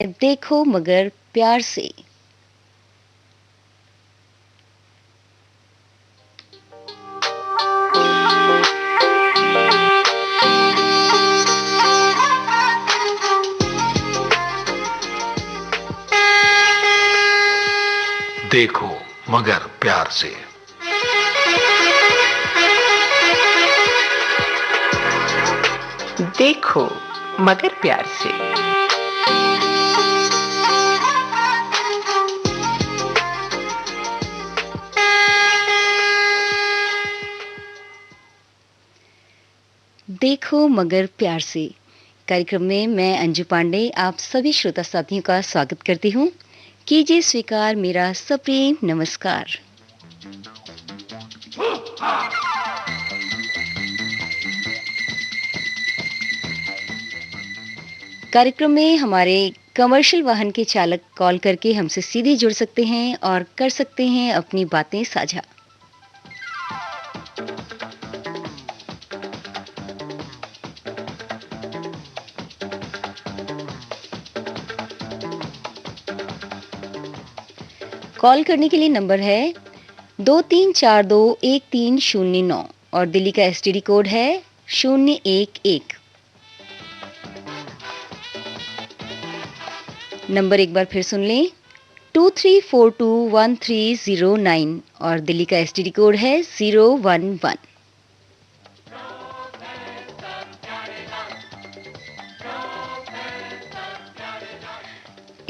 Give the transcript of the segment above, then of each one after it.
देखो मगर प्यार से। देखो मगर प्यार से। देखो मगर प्यार से। देखो मगर प्यार से कार्यक्रम में मैं अंजू पांडे आप सभी श्रोता साथियों का स्वागत करती हूँ। कीजिए स्वीकार मेरा सप्रेम नमस्कार। कार्यक्रम में हमारे कमर्शियल वाहन के चालक कॉल करके हमसे सीधे जुड़ सकते हैं और कर सकते हैं अपनी बातें साझा। कॉल करने के लिए नंबर है 23421309 और दिल्ली का एसटीडी कोड है 011। नंबर एक बार फिर सुन लें 23421309 और दिल्ली का एसटीडी कोड है 011।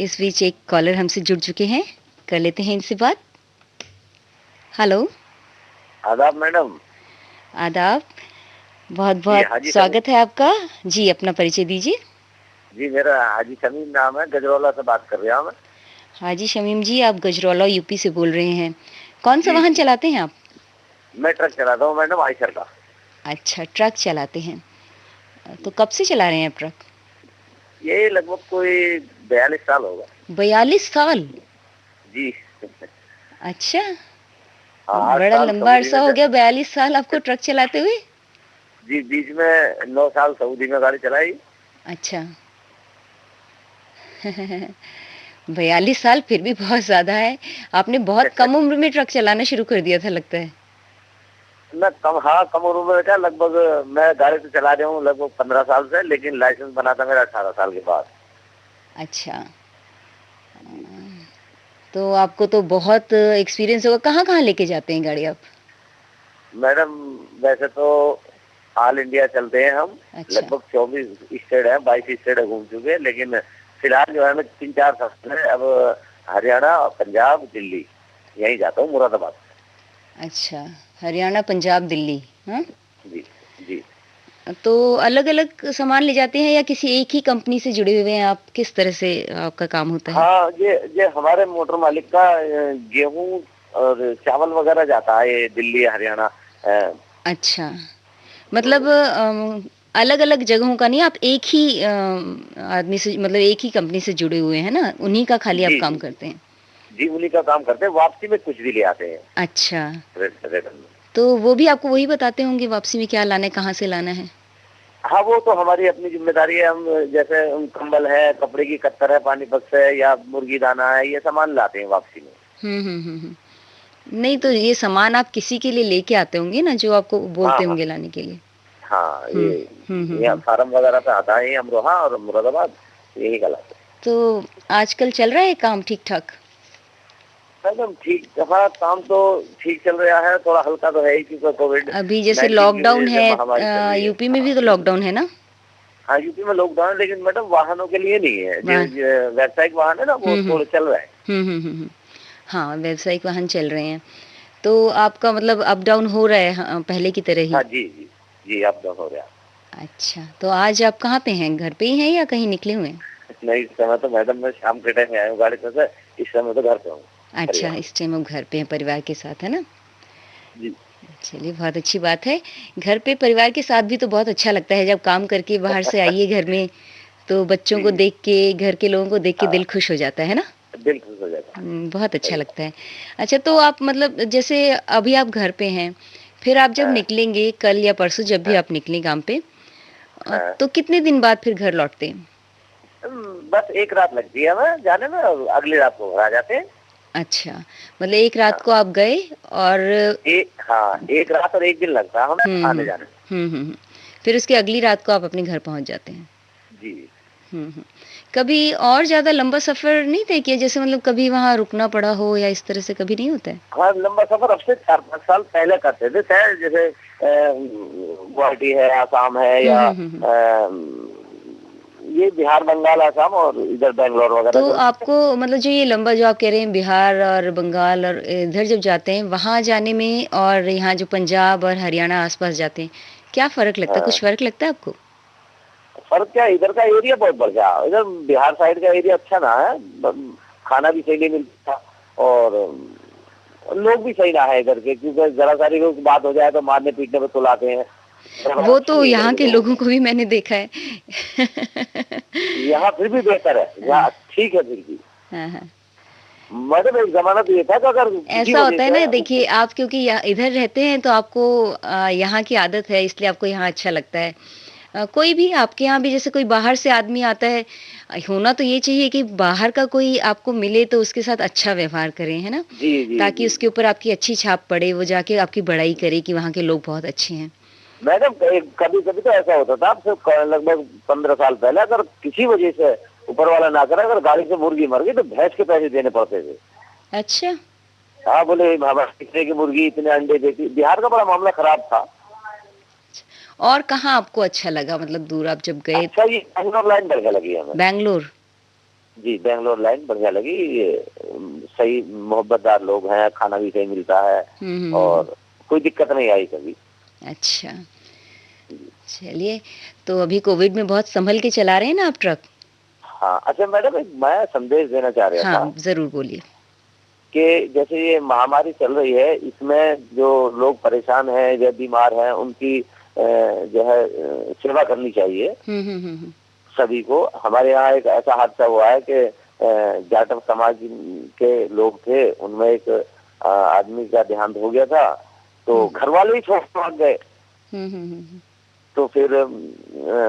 इस बीच एक कॉलर हमसे जुड़ चुके हैं, कर लेते हैं इनसे बात। हेलो। आदाब मैडम। आदाब। बहुत बहुत स्वागत है आपका जी। अपना परिचय दीजिए। जी मेरा हाजी शमीम नाम है, गजरौला से बात कर रहा हूँ मैं। हाजी शमीम जी, आप गजरौला यूपी से बोल रहे हैं। कौन सा वाहन चलाते हैं आप? मैं ट्रक चलाता हूँ मैडम, आयशर का। अच्छा, ट्रक चलाते हैं। तो कब से चला रहे हैं आप ट्रक? ये लगभग कोई 42 साल होगा। 42 साल? जी। अच्छा, हाँ, बड़ा लंबा अरसा हो गया 42 साल आपको ट्रक चलाते हुए। जी, बीच में 9 साल सऊदी में गाड़ी चलाई। अच्छा। 42 साल फिर भी बहुत ज्यादा है। आपने बहुत कम उम्र में ट्रक चलाना शुरू कर दिया था लगता है। मैं कम उम्र में क्या, लगभग मैं गाड़ी तो चला रहा हूँ लगभग 15 साल से, लेकिन लाइसेंस बना था मेरा 18 साल के बाद। अच्छा, तो आपको तो बहुत एक्सपीरियंस होगा। कहाँ-कहाँ लेके जाते हैं गाड़ी आप? मैडम वैसे तो ऑल इंडिया चलते हैं हम। अच्छा। लगभग 24 स्टेट है, 22 स्टेट घूम चुके हैं, लेकिन फिलहाल जो है मैं 3-4 साल से अब हरियाणा, पंजाब, दिल्ली यही जाता हूँ, मुरादाबाद। अच्छा, हरियाणा, पंजाब, दिल्ली। हाँ, जी जी। तो अलग-अलग सामान ले जाते हैं या किसी एक ही कंपनी से जुड़े हुए हैं आप? किस तरह से आपका काम होता है? हाँ, ये हमारे मोटर मालिक का गेहूं और चावल वगैरह जाता है, ये दिल्ली हरियाणा। अच्छा, मतलब अलग-अलग जगहों का नहीं, आप एक ही आदमी से मतलब एक ही कंपनी से जुड़े हुए हैं ना? उन्हीं का खाली आप जी काम जी करते हैं? जी, उन्हीं का काम करते हैं। वापसी में कुछ भी ले आते हैं अच्छा, रिटर्न में। तो वो भी आपको वही बताते होंगे वापसी में क्या लाना है, कहाँ से लाना है? हाँ, वो तो हमारी अपनी जिम्मेदारी है। हम जैसे कंबल है, कपड़े की कत्तर है, पानी बक्स है या मुर्गी दाना है, ये सामान लाते हैं वापसी में। हुँ। नहीं, तो ये सामान आप किसी के लिए लेके आते होंगे ना, जो आपको हाँ बोलते हाँ होंगे लाने के लिए? हाँ, हुँ, यहाँ हुँ। फार्म वगैरह पे आता है, अमरोहा और मुरादाबाद, यही का लाते हैं। तो आजकल चल रहा है काम ठीक-ठाक? एकदम ठीक। हाँ, काम तो ठीक चल रहा है, थोड़ा हल्का तो है ही क्योंकि कोविड अभी जैसे 19 की लॉकडाउन वजह से है महामारी चल रही है। यूपी में भी हाँ तो जी। लॉकडाउन है ना? हाँ, यूपी में लॉकडाउन है, लेकिन मैडम वाहनों के लिए नहीं है। जो वाह! जो व्यावसायिक वाहन है ना, वो हुँ, हुँ। थोड़े चल रहे हैं। हुँ। हाँ, व्यावसायिक वाहन चल रहे हैं। तो आपका मतलब अप डाउन हो रहा है पहले की तरह हाँ ही? जी जी जी, अब तो हो रहा है। अच्छा, तो आज आप कहाँ पे हैं? घर पे ही हैं या कहीं निकले हुए हैं? नहीं, इस समय तो मैडम मैं शाम के टाइम आया हूँ गाड़ी से, इस समय तो घर पे हूँ अच्छा, परिवार। इस टाइम आप घर पे हैं परिवार के साथ, है ना? जी चलिए बहुत अच्छी बात है। घर पे परिवार के साथ भी तो बहुत अच्छा लगता है जब काम करके बाहर से आइए घर में, तो बच्चों को जी। देख के, घर के लोगों को देख के हाँ, दिल खुश हो जाता है ना? दिल खुश हो जाता है। बहुत अच्छा सही बात। लगता है। अच्छा, तो हाँ आप मतलब जैसे अभी आप घर पे हैं, फिर आप जब हाँ निकलेंगे कल या परसों जब भी हाँ आप निकलें काम पे हाँ। तो कितने दिन बाद फिर घर लौटते हैं? बस एक रात लगती है हमें जाने में, और अगली रात को घर आ जाते हैं। अच्छा, मतलब एक रात को आप गए और हाँ, एक रात और एक दिन लगता है हमें आने जाने में। फिर उसकी अगली रात को आप अपने घर पहुँच जाते हैं। जी। कभी और ज़्यादा लंबा सफ़र नहीं तय किया, जैसे मतलब कभी वहाँ रुकना पड़ा हो या इस तरह से कभी नहीं होता है? हाँ, लंबा सफर अब से 4-5 साल पहले करते थे शायद, जैसे गुवाहाटी है, आसाम है, या ये बिहार, बंगाल, आसाम और इधर बैंगलोर वगैरह। तो आपको मतलब जो ये लंबा जो आप कह रहे हैं बिहार और बंगाल और इधर जब जाते हैं, वहाँ जाने में और यहाँ जो पंजाब और हरियाणा आस-पास जाते हैं, क्या फ़र्क लगता है? कुछ फ़र्क लगता है आपको? फर्क क्या है, इधर का एरिया बहुत बढ़िया है। इधर बिहार साइड का एरिया अच्छा ना है, खाना भी सही नहीं मिलता और लोग भी सही ना है इधर के, क्योंकि जरा सारी कोई बात हो जाए तो मारने पीटने पे तुलाते हैं। वो तो यहाँ के लोगों को भी मैंने देखा है। यहाँ फिर भी बेहतर है, यहाँ ठीक है फिर भी। हाँ। मतलब एक जमाना तो ये था कि अगर ऐसा होता है ना, देखिए आप क्योंकि इधर रहते हैं तो आपको यहाँ की आदत है, इसलिए आपको यहाँ अच्छा लगता है। कोई भी आपके यहाँ भी जैसे कोई बाहर से आदमी आता है, होना तो ये चाहिए कि बाहर का कोई आपको मिले तो उसके साथ अच्छा व्यवहार करें, है ना? जी, ताकि उसके ऊपर आपकी अच्छी छाप पड़े, वो जाके आपकी बड़ाई करे कि वहाँ के लोग बहुत अच्छे हैं। मैडम कभी कभी तो ऐसा होता था, आपसे लगभग 15 साल पहले, अगर किसी वजह से ऊपर वाला ना करे, अगर गाड़ी से मुर्गी मर गई तो भैंस के पैसे देने पड़ते थे। अच्छा। हाँ, बोले हमारे इतने की मुर्गी इतने अंडे देती। बिहार का बड़ा मामला खराब था। और कहाँ आपको अच्छा लगा, मतलब दूर आप जब गए? अच्छा, ये बैंगलोर लाइन बढ़िया लगी हमें। बैंगलोर? जी, बैंगलोर लाइन बढ़िया लगी। ये सही मोहब्बतदार लोग हैं, खाना भी सही मिलता है और कोई दिक्कत नहीं आई कभी। अच्छा, चलिए, तो अभी कोविड में बहुत संभल के चला रहे हैं ना आप ट्रक? हाँ, अच्छा मैडम, एक मैं संदेश देना चाह रहा था। हाँ, ज़रूर बोलिए। कि जैसे ये महामारी चल रही है, इसमें जो लोग परेशान हैं या बीमार हैं, उनकी जो है सेवा करनी चाहिए सभी को। हमारे यहाँ एक ऐसा हादसा हुआ है कि जाटव समाज के लोग थे, उनमें एक आदमी का देहांत हो गया था, तो घर वाले ही छोड़ भाग गए। तो फिर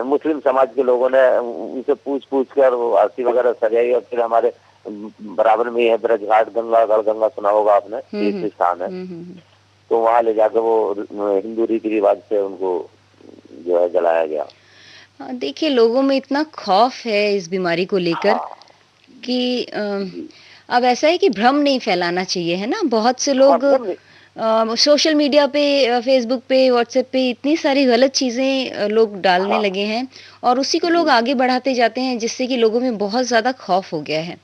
मुस्लिम समाज के लोगों ने उनसे पूछ कर वो आरती वगैरह सजाई, और फिर हमारे बराबर में है ब्रजघाट, गंगा सुना होगा आपने, तीर्थ स्थान है, तो वहाँ ले जाकर वो हिंदू रीति रिवाज से उनको जो है जलाया गया। देखिए, लोगों में इतना खौफ है इस बीमारी को लेकर कि अब ऐसा है कि भ्रम नहीं फैलाना चाहिए, है ना? बहुत से लोग सोशल मीडिया पे, फेसबुक पे, व्हाट्सएप पे इतनी सारी गलत चीज़ें लोग डालने लगे हैं और उसी को लोग आगे बढ़ाते जाते हैं, जिससे कि लोगों में बहुत ज़्यादा खौफ हो गया है।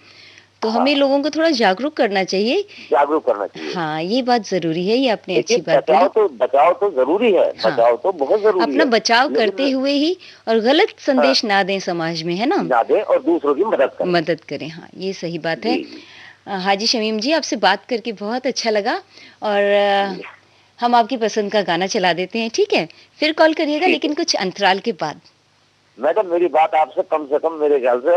तो हमें लोगों को थोड़ा जागरूक करना चाहिए। जागरूक करना चाहिए। हाँ, ये बात ज़रूरी है, ये आपने अच्छी बात बोली। बचाव तो ज़रूरी है, बचाव तो बहुत ज़रूरी है। अपना बचाव करते हुए ही और गलत संदेश ना दें समाज में, है ना? ना दें और दूसरों की मदद करें। हाँ, ये सही बात है। हाजी शमीम जी, आपसे बात करके बहुत अच्छा लगा और हम आपकी पसंद का गाना चला देते हैं, ठीक है? फिर कॉल करिएगा, लेकिन कुछ अंतराल के बाद। मैडम, मेरी बात आपसे कम से कम मेरे ख्याल से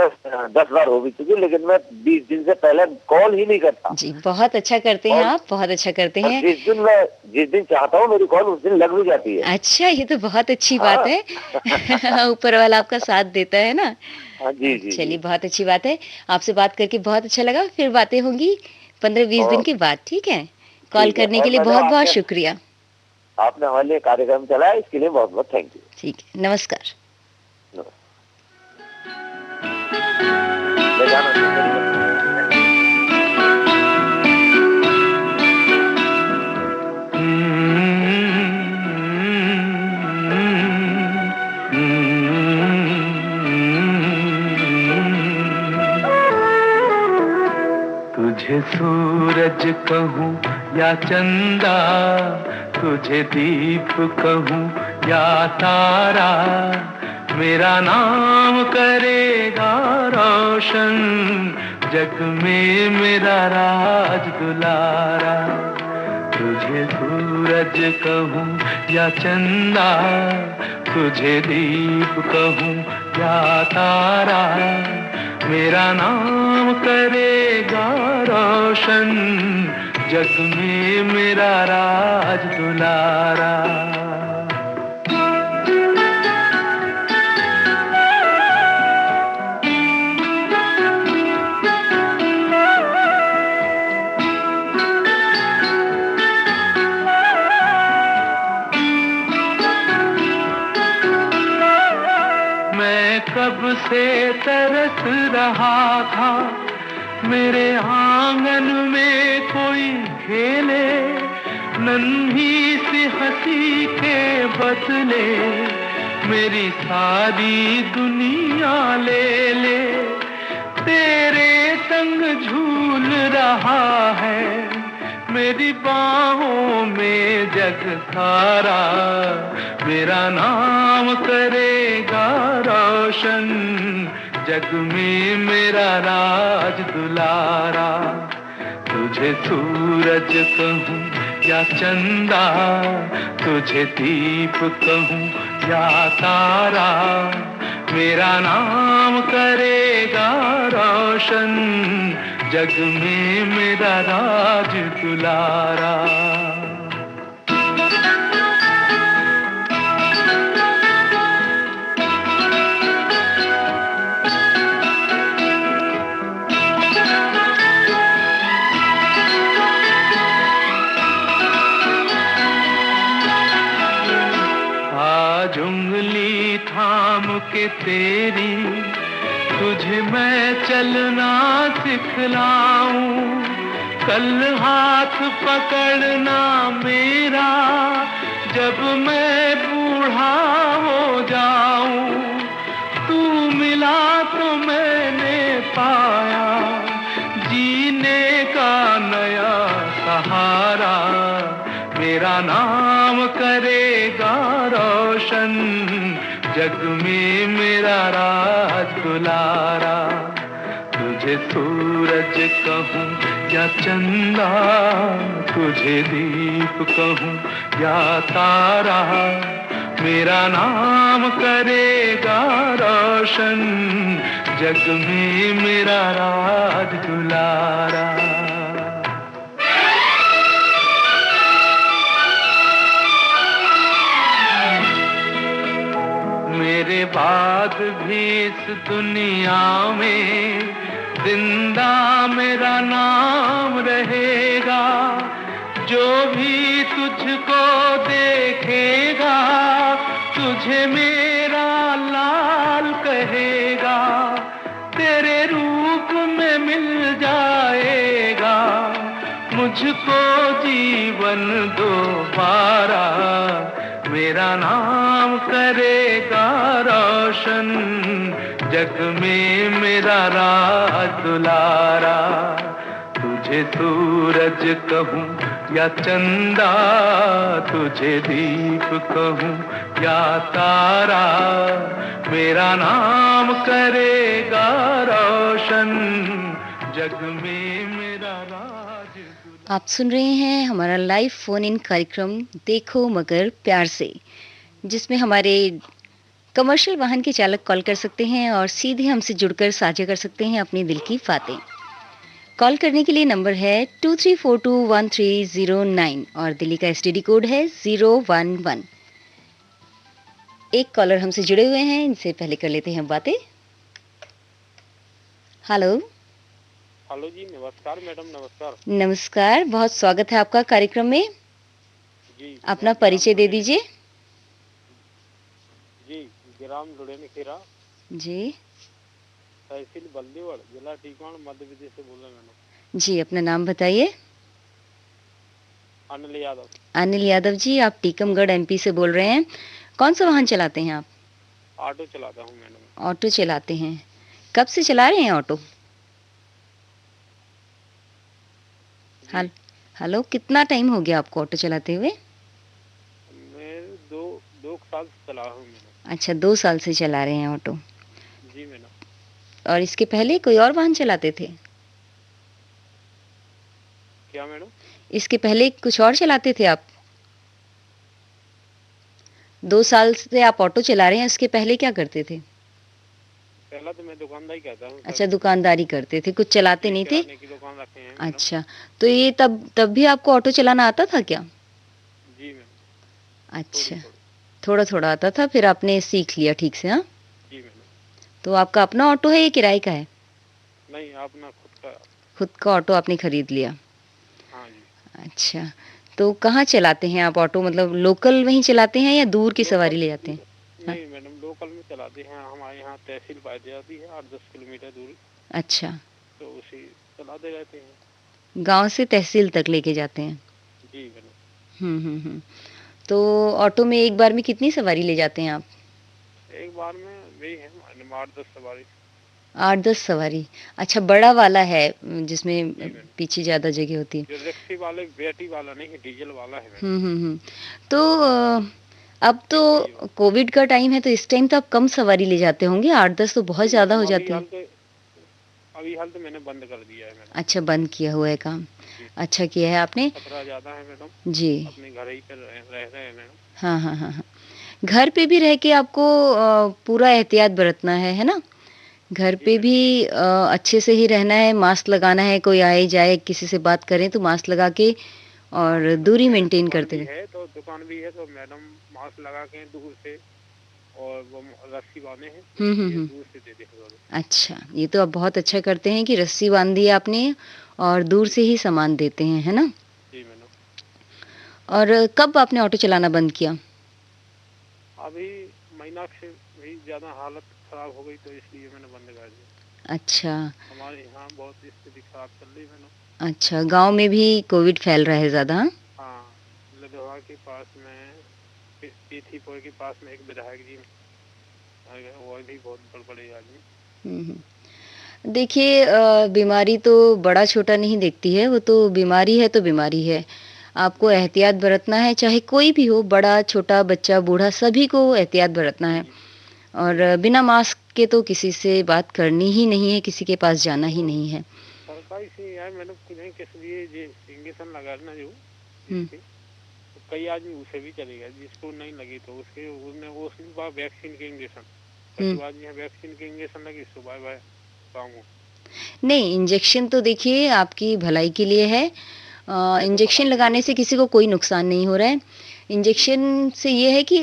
10 बार हो भी चुकी, लेकिन मैं 20 दिन से पहले कॉल ही नहीं करता। जी, बहुत अच्छा करते हैं आप, बहुत अच्छा करते हैं। जिस दिन चाहता हूँ मेरी कॉल उस दिन लग भी जाती है। अच्छा, ये तो बहुत अच्छी बात है। ऊपर वाला आपका साथ देता है ना? हाँ, जी। चलिए, बहुत अच्छी बात है। आपसे बात करके बहुत अच्छा लगा। फिर बातें होंगी 15-20 दिन के बाद, ठीक है? कॉल करने के लिए बहुत-बहुत शुक्रिया। आपने हमारे लिए कार्यक्रम चलाया, इसके लिए बहुत-बहुत थैंक यू। ठीक है, नमस्कार। तुझे सूरज कहूँ या चंदा, तुझे दीप कहूँ या तारा, मेरा नाम करेगा रोशन, जग में मेरा राज दुलारा। तुझे सूरज कहूँ या चंदा, तुझे दीप कहूँ या तारा, मेरा नाम करेगा रोशन, जग में मेरा राज दुलारा। तरस रहा था, मेरे आंगन में कोई खेले, नन्ही सी हंसी के बदले मेरी सारी दुनिया ले ले। तेरे संग झूल रहा है मेरी बाहों में जग सारा, मेरा नाम करेगा रोशन, जग में मेरा राज दुलारा। तुझे सूरज कहूँ या चंदा, तुझे दीप कहूँ या तारा, मेरा नाम करेगा रोशन, जग में मेरा राज दुलारा। आज उंगली थाम के तेरी तुझे मैं चलना सिखलाऊं, कल हाथ पकड़ना मेरा जब मैं बूढ़ा हो जाऊं। तू मिला तो मैंने पाया जीने का नया सहारा, मेरा नाम करेगा रोशन, जग में मेरा राज दुलारा। तुझे सूरज कहूँ या चंदा, तुझे दीप कहूँ या तारा, मेरा नाम करेगा रोशन, जग में मेरा राज दुलारा। मेरे बाद भी इस दुनिया में जिंदा मेरा नाम रहेगा, जो भी तुझको देखेगा तुझे मेरा लाल कहेगा, तेरे रूप में मिल जाएगा मुझको जीवन दोबारा, मेरा नाम करेगा रोशन, जग में मेरा राज दुलारा। तुझे सूरज कहूँ या चंदा, तुझे दीप कहूँ या तारा, मेरा नाम करेगा रोशन, जग में मेरा राज। आप सुन रहे हैं हमारा लाइव फोन इन कार्यक्रम देखो मगर प्यार से, जिसमें हमारे कमर्शियल वाहन के चालक कॉल कर सकते हैं और सीधे हमसे जुड़कर साझा कर सकते हैं अपनी दिल की बातें। कॉल करने के लिए नंबर है 23421309 और दिल्ली का एसटीडी कोड है 011। एक कॉलर हमसे जुड़े हुए हैं, इनसे पहले कर लेते हैं बातें। हेलो। हेलो जी, नमस्कार मैडम। नमस्कार। नमस्कार, बहुत स्वागत है आपका कार्यक्रम में। जी, अपना परिचय दे दीजिए। जी, ग्राम लुड़ेन खेरा जी, तहसील बल्देवड़, जिला टीकवाण, मध्य प्रदेश से बोल रहे हैं मैडम। जी, अपना नाम बताइए। अनिल यादव। अनिल यादव जी, आप टीकमगढ़ एमपी से बोल रहे हैं। कौन सा वाहन चलाते हैं आप? ऑटो चलाता हूँ मैडम। ऑटो चलाते हैं। कब से चला रहे हैं ऑटो? हेलो, कितना टाइम हो गया आपको ऑटो चलाते हुए? मैं दो साल से चला रहा हूँ मैडम। अच्छा, 2 साल से चला रहे हैं ऑटो। जी मैडम। और इसके पहले कोई और वाहन चलाते थे? क्या मैडम? इसके पहले कुछ और चलाते थे आप? 2 साल से आप ऑटो चला रहे हैं, इसके पहले क्या करते थे? पहला तो मैं दुकानदारी करता हूँ। अच्छा, दुकानदारी करते थे, कुछ चलाते नहीं थे? किराने की दुकान रखे हैं। अच्छा, तो ये तब भी आपको ऑटो चलाना आता था क्या? जी मैम। अच्छा, थोड़ा थोड़ा आता था, फिर आपने सीख लिया ठीक से? हाँ जी मैम। तो आपका अपना ऑटो है या किराए का है? नहीं, अपना खुद का ऑटो आपने खरीद लिया? हाँ जी। अच्छा, तो कहाँ चलाते हैं आप ऑटो? मतलब लोकल वहीं चलाते हैं या दूर की सवारी ले जाते हैं? नहीं मैडम, लोकल में चलाते हैं, हमारे यहाँ तहसील पाई जाती है 8-10 किलोमीटर दूर, अच्छा, तो उसी चलाते रहते हैं। गाँव से तहसील तक लेके जाते हैं। जी मैडम। हुँ। तो ऑटो में एक बार में कितनी सवारी ले जाते हैं आप? एक बार में वही है 8-10 सवारी। 8-10 सवारी। अच्छा, बड़ा वाला है जिसमें जी मैडम। पीछे ज़्यादा जगह होती है। जो रस्सी वाले बैटरी वाला नहीं है, डीजल वाला है मैडम। हुँ। तो अब तो कोविड का टाइम है, तो इस टाइम तो आप कम सवारी ले जाते होंगे, 8-10 तो बहुत ज़्यादा हो जाती है। अभी हाल तो मैंने बंद कर दिया है मैडम। अच्छा, बंद किया हुआ है काम। अच्छा किया है आपने। खतरा ज़्यादा है मैडम। जी। अपने घर ही पे रह रहे हैं मैडम। हाँ। घर पे भी रह के आपको पूरा एहतियात बरतना है ना? घर पे भी अच्छे से ही रहना है, मास्क लगाना है, कोई आए जाए किसी से बात करें तो मास्क लगा के और दूरी मेंटेन करते हुए। दुकान भी है तो मैडम मास्क लगा के दूर से, और वो रस्सी बांधे हैं, दूर से दे दे। अच्छा, ये तो आप बहुत अच्छा करते हैं कि रस्सी बांध दी आपने और दूर से ही सामान देते हैं, है ना? जी मैडम। और कब आपने ऑटो चलाना बंद किया? अभी महीना से भी ज़्यादा हालत खराब हो गई तो इसलिए मैंने बंद कर दिया। अच्छा। हमारे यहाँ बहुत स्थिति खराब चल रही है मैडम। अच्छा, गाँव में भी कोविड फैल रहा है ज़्यादा? हाँ, लदवा के पास में, पीथीपुर के पास में एक विधायक जी, वो भी बहुत बड़े आदमी। देखिए बीमारी तो बड़ा छोटा नहीं देखती है, वो तो बीमारी है तो बीमारी है। आपको एहतियात बरतना है, चाहे कोई भी हो, बड़ा, छोटा, बच्चा, बूढ़ा, सभी को एहतियात बरतना है। और बिना मास्क के तो किसी से बात करनी ही नहीं है, किसी के पास जाना ही नहीं है। सरकारी से यार मैडम किन्हीं किस लिए ये इंजेक्शन लगाना जो, तो कई आदमी उसे भी चलेगा, जिसको नहीं लगी तो उसने बाद वैक्सीन के इंजेक्शन, कई आदमी वैक्सीन के इंजेक्शन लगी सुबह काम हो। नहीं, इंजेक्शन तो देखिए आपकी भलाई के लिए है। इंजेक्शन लगाने से किसी को कोई नुकसान नहीं हो रहा है। इंजेक्शन से ये है कि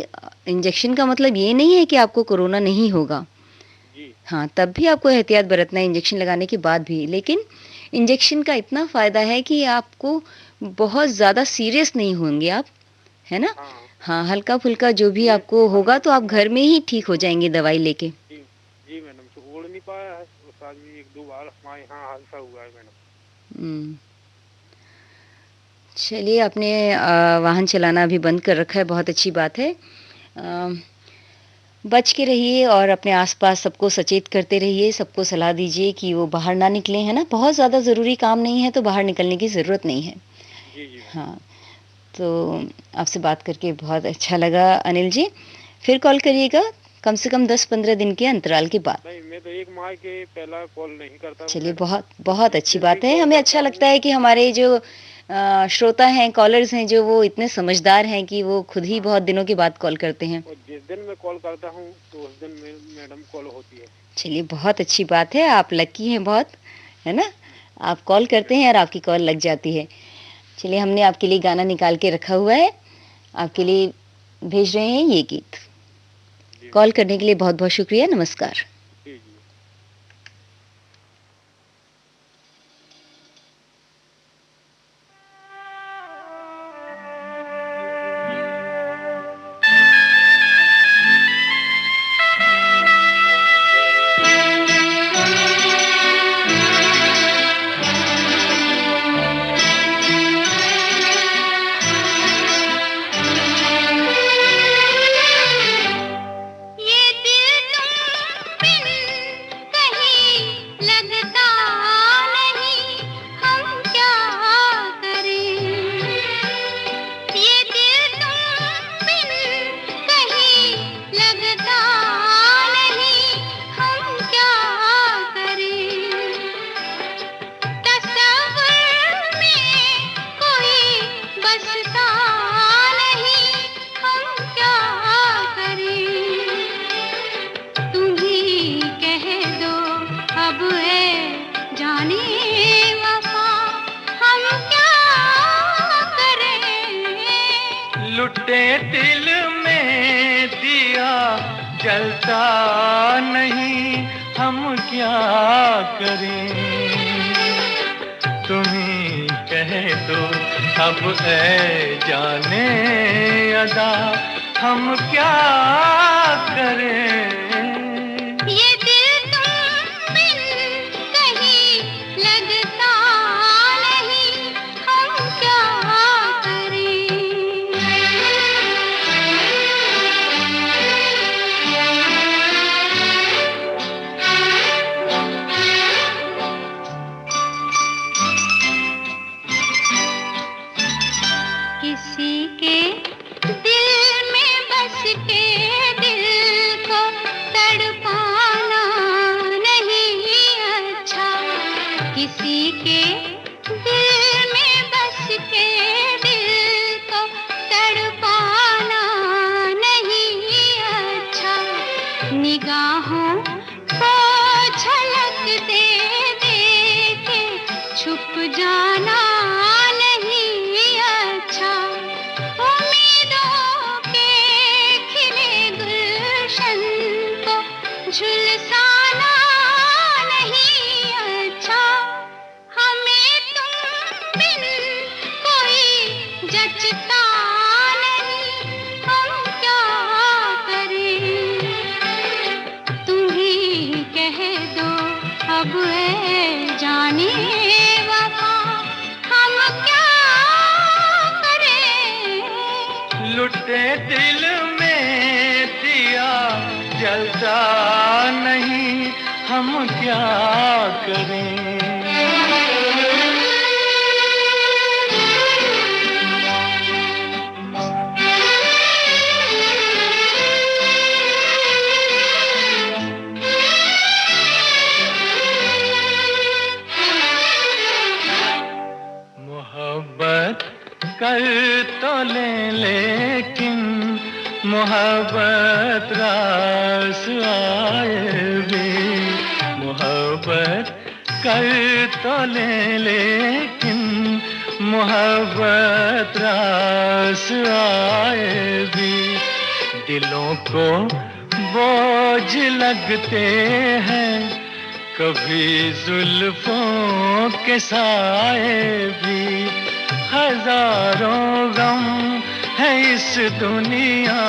इंजेक्शन का मतलब ये नहीं है कि आपको कोरोना नहीं होगा। हाँ, तब भी आपको एहतियात बरतना है इंजेक्शन लगाने के बाद भी। लेकिन इंजेक्शन का इतना फ़ायदा है कि आपको बहुत ज़्यादा सीरियस नहीं होंगे आप, है ना? हाँ, हल्का-फुल्का जो भी आपको होगा तो आप घर में ही ठीक हो जाएँगे दवाई लेके। जी मैडम, तो ओढ़ नहीं पाया है उस आदमी, 1-2 बार हमारे यहाँ हादसा हुआ है मैडम। चलिए, आपने वाहन चलाना अभी बंद कर रखा है, बहुत अच्छी बात है। बच के रहिए और अपने आस-पास सबको सचेत करते रहिए, सबको सलाह दीजिए कि वो बाहर ना निकलें, है ना? बहुत ज़्यादा ज़रूरी काम नहीं है तो बाहर निकलने की ज़रूरत नहीं है। जी। हाँ, तो आपसे बात करके बहुत अच्छा लगा अनिल जी। फिर कॉल करिएगा कम से कम 10-15 दिन के अंतराल के बाद। नहीं, मैं तो 1 माह के पहला कॉल नहीं करता। चलिए, बहुत अच्छी बात है। हमें अच्छा लगता है कि हमारे जो श्रोता हैं, कॉलर्स हैं, जो वो इतने समझदार हैं कि वो खुद ही बहुत दिनों के बाद कॉल करते हैं। और जिस दिन मैं कॉल करता हूँ तो उस दिन मैडम कॉल होती है। चलिए, बहुत अच्छी बात है, आप लकी हैं बहुत, है ना? आप कॉल करते हैं और आपकी कॉल लग जाती है। चलिए, हमने आपके लिए गाना निकाल के रखा हुआ है, आपके लिए भेज रहे हैं ये गीत। कॉल करने के लिए बहुत-बहुत शुक्रिया, नमस्कार। लुटे दिल में दिया जलता नहीं, हम क्या करें? तुम्ही कह दो अब ऐ जाने अदा, हम क्या करें। ये दिल तुम बिन कहीं लगता नहीं, हम क्या करें। किसी के दिल में बस के दिल को तड़पाना नहीं अच्छा। किसी के दिल में बस के दिल को तड़पाना नहीं अच्छा। निगाहों को झलक दे दे के छुप जाना नहीं अच्छा। उम्मीदों के खिले गुलशन को झुलसाना नहीं अच्छा। हमें तुम बिन कोई जचता नहीं, हम क्या करें। तुम ही कह दो अब है जाने वफा, हम क्या करें। लुटे दिल में दिया जलता नहीं, हम क्या करें। मोहब्बत कर तो ले लेकिन मोहब्बत रास आए भी। मोहब्बत कर तो ले लेकिन मोहब्बत रास आए भी। दिलों को बोझ लगते हैं कभी जुल्फों के साए भी। हजारों गम है इस दुनिया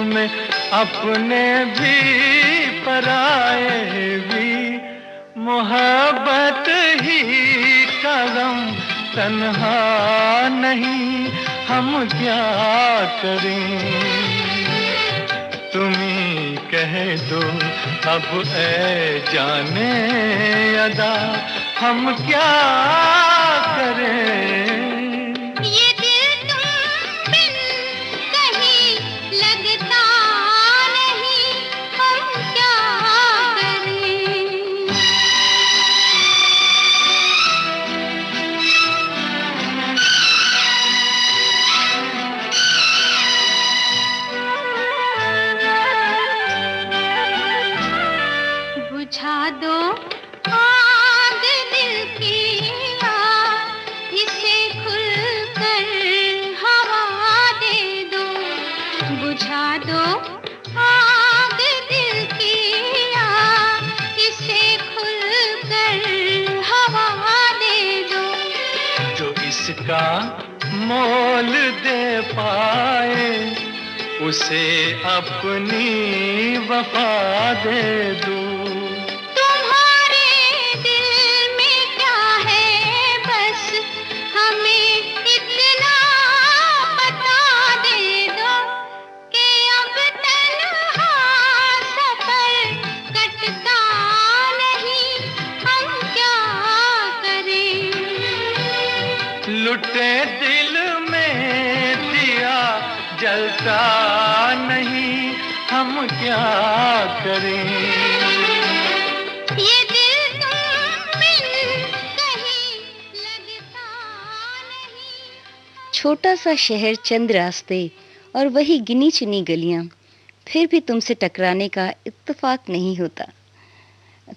में, अपने भी पराए भी। मोहब्बत ही का गम तन्हा नहीं, हम क्या करें। तुम्ही कह दो अब ऐ जाने अदा, हम क्या करें। ये दिल तुम बिन कहीं लगता नहीं, हम क्या करें। बुझा दो आग दिल की आग, इसे खुलकर हवा दे दो। बुझा दो आग दिल की आग, इसे खुलकर हवा दे दो। जो इसका मोल दे पाए उसे अपनी वफा दे दो। तुम्हारे दिल में क्या है बस हमें इतना बता दे दो कि अब तन्हा सफर कटता नहीं, हम क्या करें। लुटे दिल में दिया जलता नहीं, हम क्या करें। ये दिल तुम बिन कहीं लगता नहीं। छोटा सा शहर, चंद रास्ते और वही गिनी चुनी गलियां, फिर भी तुमसे टकराने का इत्तेफाक नहीं होता।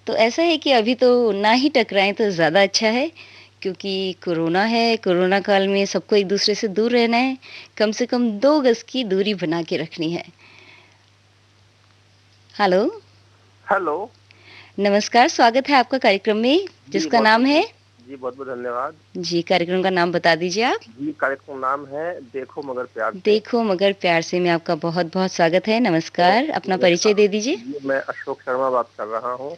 तो ऐसा है कि अभी तो ना ही टकराएं तो ज़्यादा अच्छा है, क्योंकि कोरोना है। कोरोना काल में सबको एक दूसरे से दूर रहना है, कम से कम 2 गज की दूरी बना के रखनी है। हेलो हेलो, नमस्कार, स्वागत है आपका कार्यक्रम में, जिसका नाम है। जी बहुत बहुत धन्यवाद। जी, कार्यक्रम का नाम बता दीजिए आप। जी कार्यक्रम नाम है देखो मगर प्यार से। देखो मगर प्यार से में आपका बहुत-बहुत स्वागत है। नमस्कार, अपना परिचय दे दीजिए। जी मैं अशोक शर्मा बात कर रहा हूँ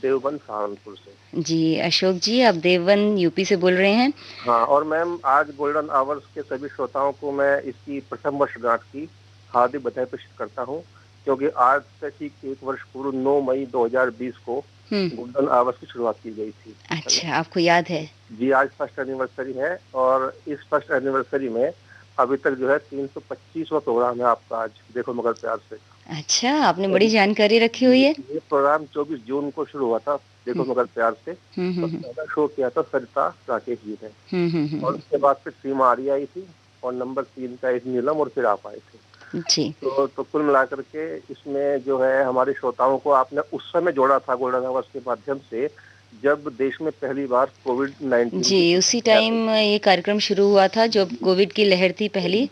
देवबंद सहारनपुर से। जी, अशोक जी आप देवबंद यूपी से बोल रहे हैं। हाँ और मैम आज गोल्डन आवर्स के सभी श्रोताओं को मैं इसकी प्रथम वर्षगांठ की हार्दिक बधाई पेश करता हूँ, क्योंकि आज से ठीक 1 वर्ष पूर्व 9 मई 2020 को गोल्डन आवर्स की शुरुआत की गई थी। अच्छा, आपको याद है? जी आज फर्स्ट एनिवर्सरी है और इस फर्स्ट एनिवर्सरी में अभी तक जो है 325वां प्रोग्राम है आपका आज देखो मगर प्यार से। अच्छा, आपने बड़ी जानकारी रखी हुई है। ये प्रोग्राम 24 जून को शुरू हुआ था देखो मगर प्यार से। तो पहला शो किया था सरिता राकेश जी ने और उसके बाद फिर सीमा आर्या आई थी और नंबर 3 का एक नीलम और फिर आप आए थे। जी। तो कुल मिलाकर के इसमें जो है हमारे श्रोताओं को आपने उस समय जोड़ा था गोल्डन आवर्स के माध्यम से जब देश में पहली बार कोविड-19 जी, उसी टाइम ये कार्यक्रम शुरू हुआ था जब कोविड की लहर थी पहली।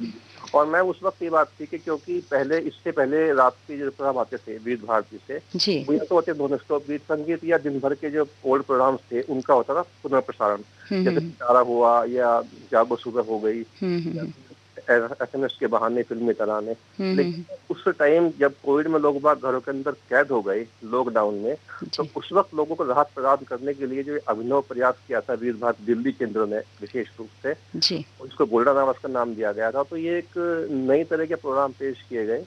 और मैं उस वक्त ये बात थी कि क्योंकि इससे पहले रात के जो प्रोग्राम आते थे विविध भारती से जी। वो या तो होते नॉन स्टॉप गीत संगीत या दिन भर के जो ओल्ड प्रोग्राम्स थे उनका होता था पुनर्प्रसारण, जैसे तारा हुआ या जागो सुबह हो गई, SMS के बहाने फिल्मी तराने। लेकिन उस टाइम जब कोविड में लोग बाग घरों के अंदर कैद हो गए लॉकडाउन में, तो उस वक्त लोगों को राहत प्रदान करने के लिए जो अभिनव प्रयास किया था विविध भारती दिल्ली केंद्र ने विशेष रूप से जी। उसको गोल्डन आवर्स का नाम दिया गया था। तो ये एक नई तरह के प्रोग्राम पेश किए गए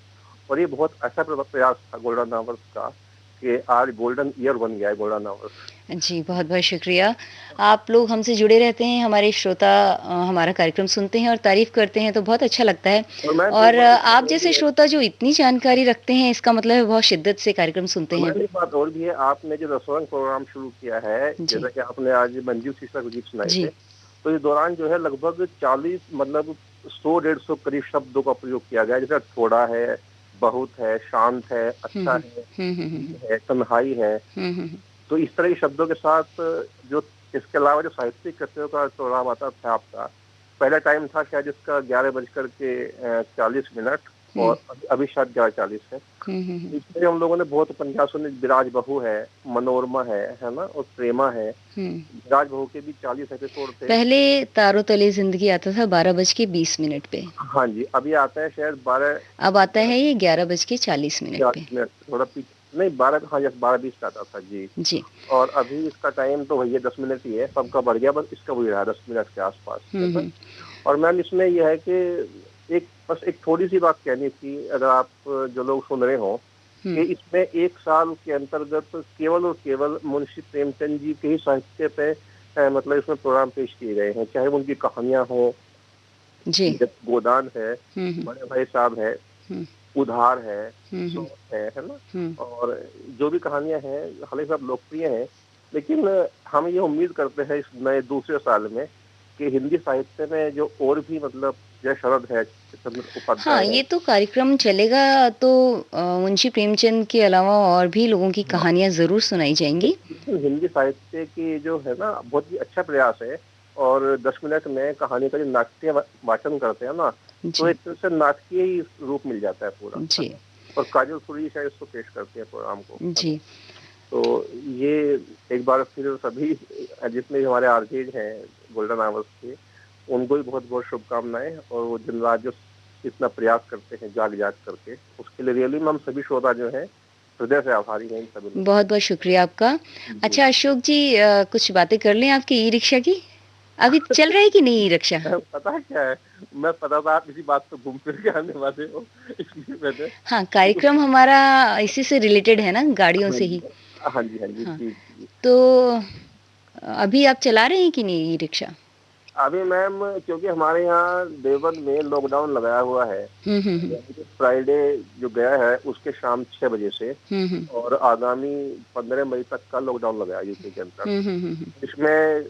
और ये बहुत अच्छा प्रयास था गोल्डन आवर्स का कि आज गोल्डन ईयर बन गया है गोल्डन आवर्स। जी, बहुत-बहुत शुक्रिया। आप लोग हमसे जुड़े रहते हैं, हमारे श्रोता हमारा कार्यक्रम सुनते हैं और तारीफ़ करते हैं तो बहुत अच्छा लगता है। और आप जैसे श्रोता जो इतनी जानकारी रखते हैं इसका मतलब है बहुत शिद्दत से कार्यक्रम सुनते हैं। एक बात और भी है, आपने जो रसोई प्रोग्राम शुरू किया है, जैसा कि आपने आज मंजू शीशा के गीत सुनाए थे, तो इस दौरान जो है लगभग 40 मतलब 100-150 करीब शब्दों का प्रयोग किया गया, जैसे थोड़ा है, बहुत है, शांत है, अच्छा है, तन्हाई है। तो इस तरह के शब्दों के साथ जो इसके अलावा जो साहित्यिक कृतियों का प्रोग्राम आता था आपका, पहला टाइम था शायद इसका 11:40 और अभी शायद 11:40 है। इसमें हम लोगों ने बहुत उपन्यासों ने विराज बहू है, मनोरमा है ना, और प्रेमा है। विराज बहू के भी 40 एपिसोड थे। पहले तारों तले जिंदगी आता था 12:20 पे। हाँ जी, अभी आता है शायद 12। अब आता है ये 11:40 पे। थोड़ा नहीं 12, हाँ 12:20 का आता था जी। जी। और अभी इसका टाइम तो भैया 10 मिनट ही है, सबका बढ़ गया, बस इसका वही रहा 10 मिनट के आसपास। और मैम इसमें यह है कि बस एक थोड़ी सी बात कहनी थी, अगर आप जो लोग सुन रहे हो कि इसमें 1 साल के अंतर्गत केवल और केवल मुंशी प्रेमचंद जी के ही साहित्य पे मतलब इसमें प्रोग्राम पेश किए गए हैं, चाहे उनकी कहानियां हो, जी, गोदान है, बड़े भाई साहब है, उधार है ना, और जो भी कहानियां हैं हालांकि सब लोकप्रिय हैं, लेकिन हम ये उम्मीद करते हैं इस नए दूसरे साल में कि हिंदी साहित्य में जो और भी मतलब जय शरद है, हाँ, ये तो कार्यक्रम चलेगा तो मुंशी प्रेमचंद के अलावा और भी लोगों की कहानियां जरूर सुनाई जाएंगी। हिंदी साहित्य की जो है ना बहुत ही अच्छा प्रयास है, और 10 मिनट में कहानी का जो नाट्य वाचन करते हैं ना, तो एक तरह से नाटकीय ही रूप मिल जाता है पूरा जी। और काजल सुरी शायद इसको पेश करते हैं प्रोग्राम को जी। तो ये एक बार फिर सभी जितने भी हमारे आर्जेज हैं गोल्डन आवर्स के, उनको भी बहुत बहुत शुभकामनाएं, और वो दिन रात जो इतना प्रयास करते हैं जाग करके, उसके लिए रियली हम सभी श्रोता जो है हृदय से आभारी हैं सभी। बहुत बहुत शुक्रिया आपका। अच्छा अशोक जी, कुछ बातें कर लें आपकी ई रिक्शा की, अभी चल रहा है कि नहीं ई रिक्शा? पता है क्या है, मैं पता था आप इसी बात पे घूम फिर के आने वाले हो, इसलिए मैंने। हाँ, कार्यक्रम हमारा इसी से रिलेटेड है ना, गाड़ियों से ही। हाँ जी हाँ जी। हाँ। तो अभी आप चला रहे हैं कि नहीं ई रिक्शा? अभी मैम क्योंकि हमारे यहाँ देवबंद में लॉकडाउन लगाया हुआ है, फ्राइडे जो गया है उसके शाम 6 बजे से, और आगामी 15 मई तक का लॉकडाउन लगाया यूपी के अंदर। इसमें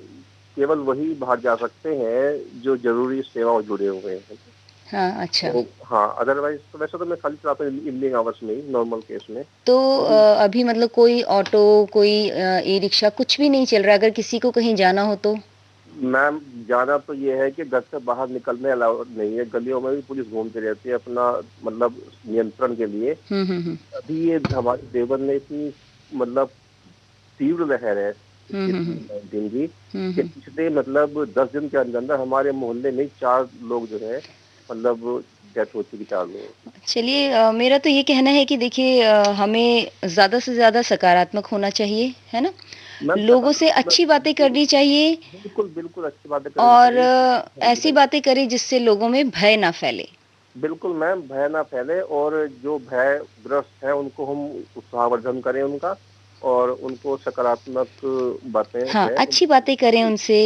केवल वही बाहर जा सकते हैं जो जरूरी सेवाओं जुड़े हुए हैं। हाँ, अच्छा। तो हाँ, अदरवाइज तो वैसे तो मैं खाली चलाता हूँ इवनिंग आवर्स में ही, नॉर्मल केस में। तो अभी मतलब कोई ऑटो, कोई ई रिक्शा कुछ भी नहीं चल रहा, अगर किसी को कहीं जाना हो तो? मैम जाना तो ये है कि घर से बाहर निकलने अलाउ नहीं है, गलियों में भी पुलिस घूमती रहती है अपना मतलब नियंत्रण के लिए। अभी ये हमारे देवबंद में इतनी मतलब तीव्र लहर है COVID-19 की, कि पिछले मतलब 10 दिन के अंदर हमारे मोहल्ले में 4 लोग जो है मतलब डेथ हो चुकी, 4 लोग। चलिए मेरा तो ये कहना है कि देखिए हमें ज़्यादा से ज़्यादा सकारात्मक होना चाहिए, है ना? लोगों से अच्छी बातें करनी चाहिए बिल्कुल, बिल्कुल अच्छी बातें करनी और चाहिए। ऐसी बातें करें जिससे लोगों में भय ना फैले। बिल्कुल मैम, भय ना फैले और जो भयग्रस्त हैं उनको हम उत्साहवर्धन करें उनका, और उनको सकारात्मक बातें हाँ, हैं अच्छी बातें करें उनसे।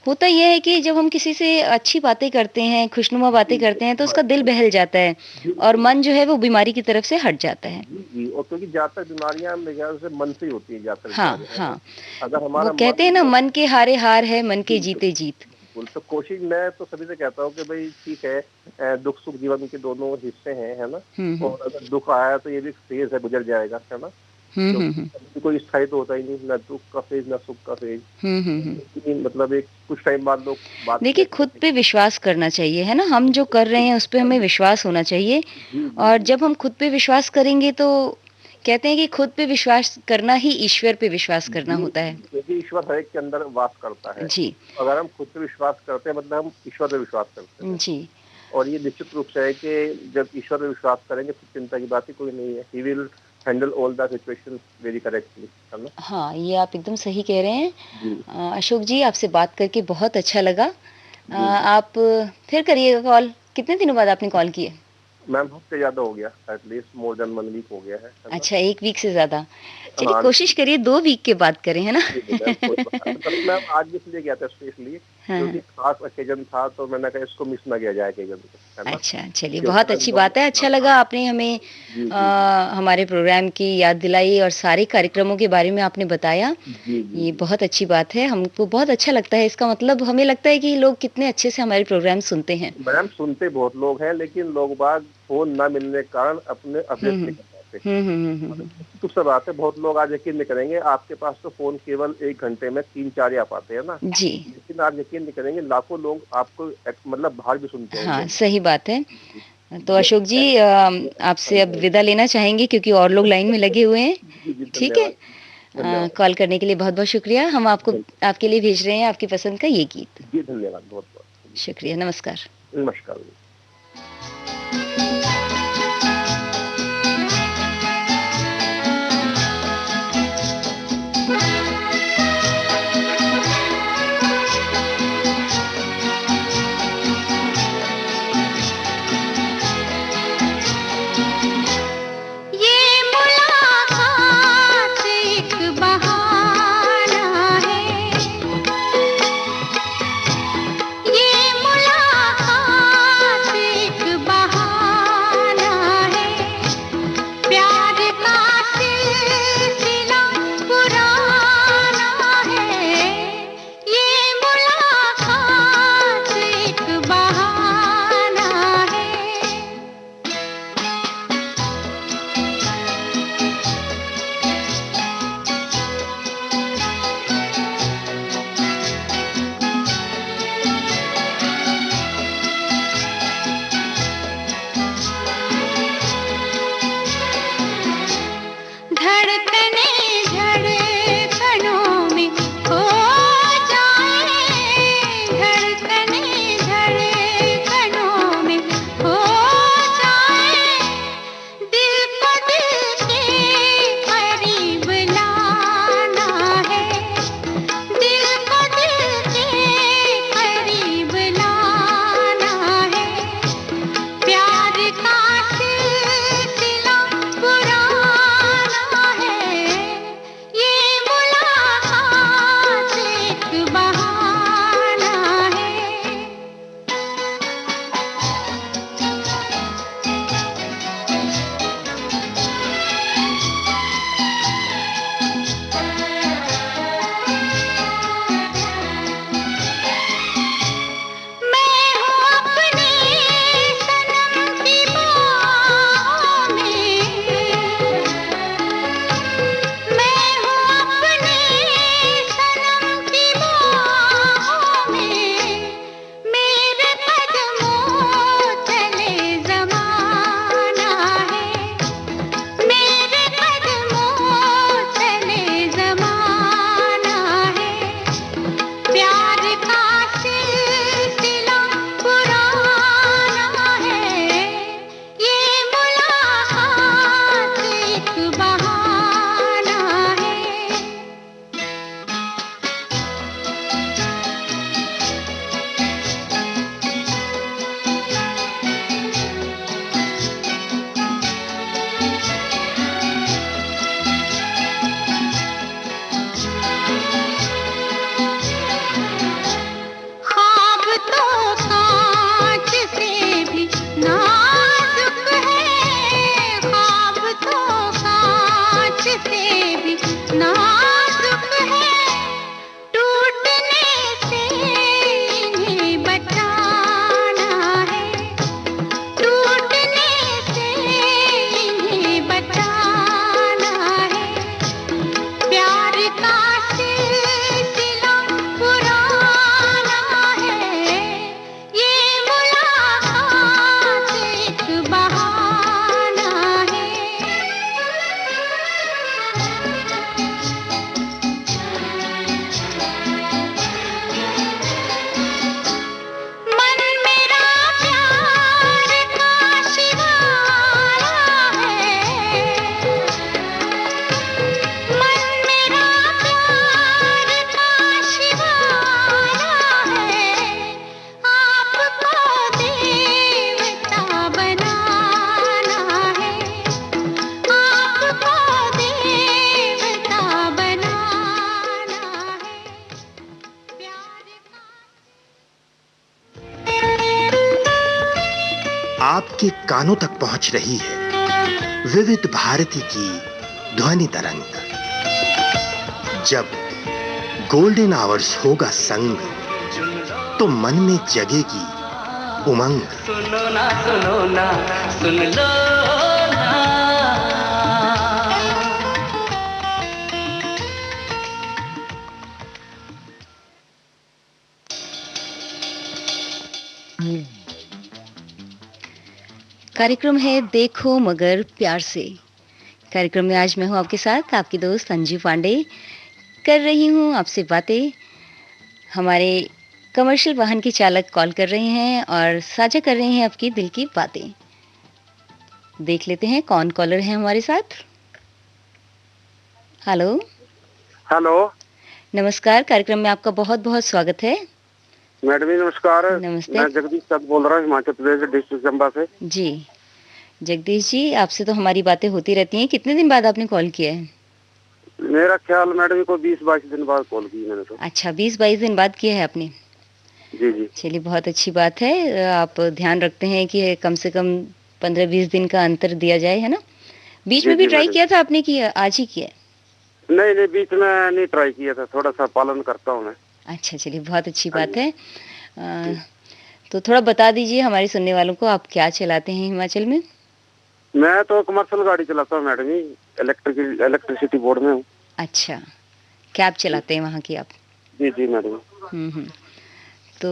होता ये है कि जब हम किसी से अच्छी बातें करते हैं, खुशनुमा बातें करते हैं, तो उसका दिल बहल जाता है और मन जो है वो बीमारी की तरफ से हट जाता है। जी, और क्योंकि ज़्यादातर बीमारियाँ मेरे ख्याल से मन से ही होती है, ज़्यादातर हाँ, बीमारियाँ, है ना? हाँ। अगर वो हमारा कहते हैं ना, मन के हारे हार है, मन के बिल्कुल, जीते जीत। बिल्कुल, तो कोशिश मैं तो सभी से कहता हूँ कि भई ठीक है, दुख-सुख जीवन के दोनों हिस्से हैं, है ना? और अगर दुख आया तो ये भी एक फेज़ है, गुज़र जाएगा, है ना? क्योंकि कभी कोई स्थायी तो होता ही नहीं, ना दुख का फेज़, ना सुख का फेज़। लेकिन मतलब एक कुछ टाइम बाद लोग बात देखिए, खुद पे विश्वास करना चाहिए, है ना? हम जो कर रहे हैं उस पे हमें विश्वास होना चाहिए और जब हम खुद पे विश्वास करेंगे तो कहते हैं कि खुद पे विश्वास करना ही ईश्वर पे विश्वास करना होता है। क्योंकि ईश्वर हर एक के अंदर वास करता है। जी, अगर हम खुद पे विश्वास करते हैं मतलब हम ईश्वर पे विश्वास करते हैं। जी। और ये निश्चित रूप से है कि जब ईश्वर पे विश्वास करेंगे तो चिंता की बात ही कोई नहीं है। He will handle all the situations very correctly, है ना? हाँ, ये आप एकदम सही कह रहे हैं। जी, अशोक जी, आपसे बात करके बहुत अच्छा लगा। जी। आप फिर करिएगा कॉल। कितने दिनों बाद आपने कॉल किए? मैम हफ्ते ज़्यादा हो गया, at least more than 1 week हो गया है ना? अच्छा, 1 वीक से ज़्यादा। चलिए हाँ, कोशिश करिए 2 वीक के बाद करें, है ना? जी, जी, मैम कोई बात नहीं। कल मैम आज भी इसलिए गया था स्पेशली हाँ, क्योंकि हाँ। खास ऑकेज़न था, तो मैंने कहा इसको मिस ना किया जाए ऑकेज़न को, है ना? अच्छा, चलिए क्योंकि बहुत आज अच्छी लोग बात है। अच्छा लगा आपने हमें जी, जी, जी। हमारे प्रोग्राम की याद दिलाई और सारे कार्यक्रमों के बारे में आपने बताया। जी, जी, ये जी। बहुत अच्छी बात है। हमको बहुत अच्छा लगता है। इसका मतलब हमें लगता है कि लोग कितने अच्छे से हमारे प्रोग्राम सुनते हैं। मैम सुनते बहुत लोग हैं, लेकिन लोग बाग फ़ोन ना मिलने के कारण अपने हुँ, अपडेट हुँ। नहीं कर पाते। हुँ, हुँ, हुँ, हुँ, और हुँ। दुःख से बात है, बहुत लोग आज यकीन नहीं करेंगे, आपके पास तो फ़ोन केवल 1 घंटे में 3-4 ही आ पाते हैं ना, जी। लेकिन आप यकीन नहीं करेंगे लाखों लोग आपको मतलब बाहर भी सुनते हाँ, होंगे। सही बात है। जी, तो जी, अशोक जी आपसे अब विदा लेना चाहेंगे क्योंकि और लोग लाइन में लगे हुए हैं। जी, जी, ठीक है? धन्यवाद, धन्यवाद। कॉल करने के लिए बहुत-बहुत शुक्रिया। हम आपको आपके लिए भेज रहे हैं आपकी पसंद का ये गीत। जी, धन्यवाद बहुत-बहुत। शुक्रिया, नमस्कार। नमस्कार। ये मुलाकात एक बहाना है, ये मुलाकात आपके कानों तक पहुंच रही है विविध भारती की ध्वनि तरंग। जब गोल्डन आवर्स होगा संग, तो मन में जगेगी उमंग। सुनो ना सुन लो ना। कार्यक्रम है देखो मगर प्यार से। कार्यक्रम में आज मैं हूं आपके साथ, आपकी दोस्त अंजू पांडे। कर रही हूं आपसे बातें। हमारे कमर्शियल वाहन के चालक कॉल कर रहे हैं और साझा कर रहे हैं आपकी दिल की बातें। देख लेते हैं कौन कॉलर है हमारे साथ। हेलो। हेलो, नमस्कार, कार्यक्रम में आपका बहुत बहुत स्वागत है। मैडम जी नमस्कार। नमस्ते। मैं जगदीश सत बोल रहा हूँ, हिमाचल प्रदेश डिस्ट्रिक्ट चंबा से। जी जगदीश जी, आपसे तो हमारी बातें होती रहती हैं। कितने दिन बाद आपने कॉल किया है? मेरा ख्याल मैडम जी को 20-22 दिन बाद कॉल की मैंने तो। अच्छा, 20-22 दिन बाद किया है आपने? जी जी। चलिए, बहुत अच्छी बात है। आप ध्यान रखते हैं कि कम से कम 15-20 दिन का अंतर दिया जाए, है ना? बीच में भी ट्राई किया था आपने कि आज ही किया? नहीं, बीच में नहीं ट्राई किया था, थोड़ा सा पालन करता हूँ मैं। अच्छा, चलिए बहुत अच्छी बात है। तो थोड़ा बता दीजिए हमारे सुनने वालों को, आप क्या चलाते हैं हिमाचल में? मैं तो कमर्शियल गाड़ी चलाता हूँ मैडम जी, इलेक्ट्रिसिटी बोर्ड में हूँ। अच्छा, कैब चलाते हैं वहाँ की आप? जी जी मैडम। तो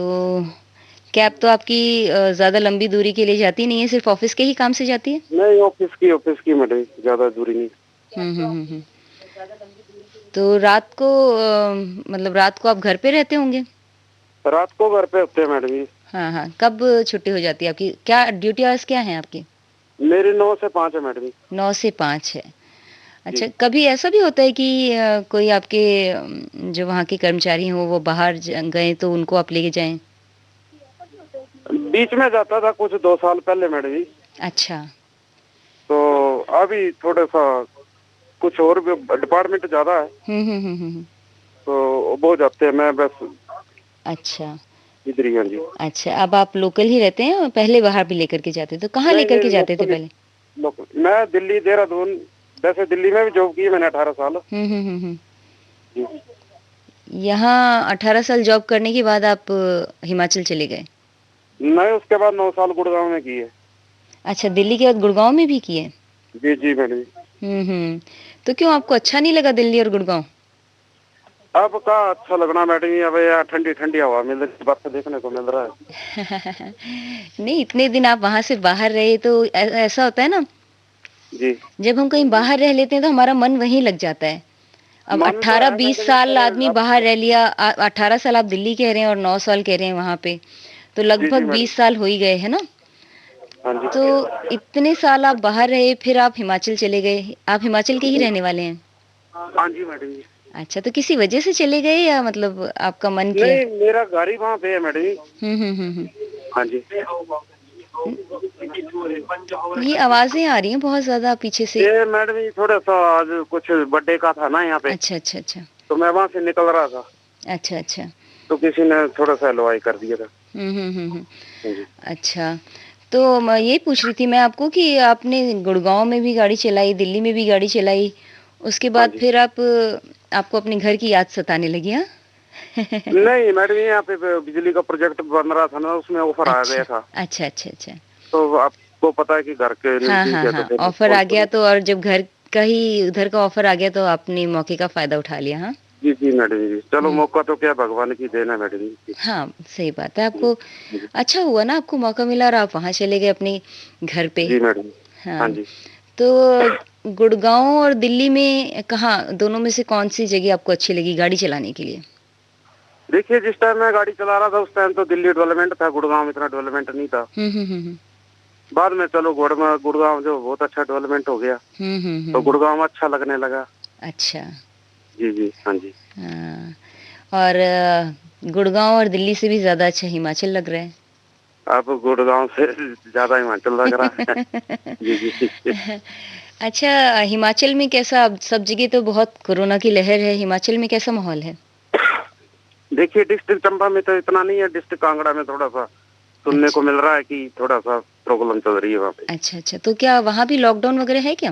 कैब तो आपकी ज़्यादा लंबी दूरी के लिए जाती नहीं है, सिर्फ ऑफिस के ही काम से जाती है? नहीं, ऑफिस की मैडम, ज़्यादा दूरी नहीं। तो रात को मतलब रात को आप घर पे रहते होंगे? रात को घर पे होते हैं मैडम जी। हाँ, कब छुट्टी हो जाती है आपकी? क्या ड्यूटी आवर्स क्या हैं आपकी? मेरी 9 से 5 है मैडम जी। 9 से 5 है। अच्छा, कभी ऐसा भी होता है कि कोई आपके जो वहाँ के कर्मचारी हों वो बाहर गए तो उनको आप लेके जाएं? बीच में जाता था कुछ 2 साल पहले मैडम जी। अच्छा। तो अभी थोड़ा सा कुछ और भी डिपार्टमेंट ज्यादा है। तो वो जाते हैं, मैं बस। अच्छा, इधर ही। हाँ जी। अच्छा, अब आप लोकल ही रहते हैं और पहले बाहर भी लेकर के जाते थे? तो कहाँ लेकर के जाते थे पहले? मैं दिल्ली, देहरादून। वैसे दिल्ली में भी जॉब की है मैंने 18 साल। यहाँ 18 साल जॉब करने के बाद आप हिमाचल चले गए? नहीं, उसके बाद 9 साल गुड़गांव में की है। अच्छा, दिल्ली के बाद गुड़गांव में भी की है? जी जी मैडम। तो क्यों, आपको अच्छा नहीं लगा दिल्ली और गुड़गांव? अब का अच्छा लगना मैडम जी, अब यार ठंडी ठंडी हवा मिल रही, बर्फ देखने को मिल रहा है। नहीं, इतने दिन आप वहाँ से बाहर रहे तो ऐसा होता है ना जी, जब हम कहीं बाहर रह लेते हैं तो हमारा मन वहीं लग जाता है। अब 18-20 साल आदमी बाहर रह लिया, 18 साल आप दिल्ली कह रहे हैं और 9 साल कह रहे हैं वहाँ पे, तो लगभग 20 साल हो ही गए, है ना? तो इतने साल आप बाहर रहे, फिर आप हिमाचल चले गए। आप हिमाचल के ही रहने वाले हैं? हाँ जी मैडम जी। अच्छा, तो किसी वजह से चले गए या मतलब आपका मन किया? नहीं, मेरा घर ही वहाँ पे है मैडम जी। हाँ जी। ये आवाजें आ रही हैं बहुत ज्यादा पीछे से। ये मैडम जी थोड़ा सा आज कुछ बर्थडे का था ना यहाँ पे। अच्छा। तो मैं वहाँ से निकल रहा था। अच्छा। तो किसी ने थोड़ा सा हलवाई कर दिया था। अच्छा, तो मैं ये पूछ रही थी मैं आपको कि आपने गुड़गांव में भी गाड़ी चलाई, दिल्ली में भी गाड़ी चलाई, उसके बाद फिर आपको अपने घर की याद सताने लगी? हाँ। नहीं मैडम, यहाँ पे बिजली का प्रोजेक्ट बन रहा था ना, उसमें ऑफर आ गया था। अच्छा। तो आपको पता है कि घर के हाँ, ऑफर आ गया तो, और जब घर का ही उधर का ऑफर आ गया तो आपने मौके का फायदा उठा लिया? हाँ जी मैडम जी। चलो, मौका तो क्या भगवान की देन है मैडम जी। हाँ, सही बात है। आपको अच्छा हुआ ना, आपको मौका मिला और आप वहाँ चले गए अपने घर पे। जी मैडम। हाँ जी। तो गुड़गांव और दिल्ली में कहाँ, दोनों में से कौन सी जगह आपको अच्छी लगी गाड़ी चलाने के लिए? देखिए, जिस टाइम मैं गाड़ी चला रहा था उस टाइम तो दिल्ली डेवलपमेंट था, गुड़गांव में इतना डेवलपमेंट नहीं था। बाद में चलो गुड़गांव जो बहुत अच्छा डेवलपमेंट हो गया, तो गुड़गांव अच्छा लगने लगा। अच्छा। जी। हाँ जी। और गुड़गांव और दिल्ली से भी ज्यादा अच्छा हिमाचल लग रहा है? अब गुड़गांव से ज्यादा हिमाचल लग रहा है। जी। अच्छा, हिमाचल में कैसा? अब सब जगह तो बहुत कोरोना की लहर है, हिमाचल में कैसा माहौल है? देखिए, डिस्ट्रिक्ट चंबा में तो इतना नहीं है, डिस्ट्रिक्ट कांगड़ा में थोड़ा सा सुनने को मिल रहा है कि थोड़ा सा प्रॉब्लम चल रही है वहाँ पे। अच्छा अच्छा, तो क्या वहाँ भी लॉकडाउन वगैरह है क्या?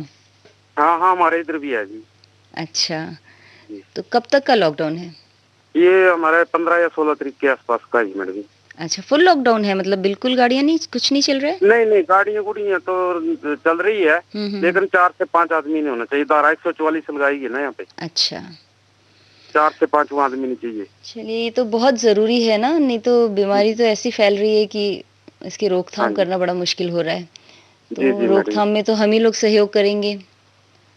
हाँ हाँ, हमारे इधर भी है जी। अच्छा, तो कब तक का लॉकडाउन है? ये हमारे 15 या 16 तारीख के आसपास का ही मैडम। अच्छा, फुल लॉकडाउन है, मतलब बिल्कुल गाड़ियाँ नहीं, कुछ नहीं चल रहा है? नहीं नहीं, गाड़ियाँ गुड़ियाँ तो चल रही है, लेकिन 4 से 5 आदमी नहीं होना चाहिए। धारा 144 लगाई है ना यहाँ पे। अच्छा, 4 से 5 आदमी नहीं चाहिए। चलिए, ये तो बहुत जरूरी है ना, नहीं तो बीमारी तो ऐसी फैल रही है कि इसकी रोकथाम करना बड़ा मुश्किल हो रहा है। तो रोकथाम में तो हम ही लोग सहयोग करेंगे।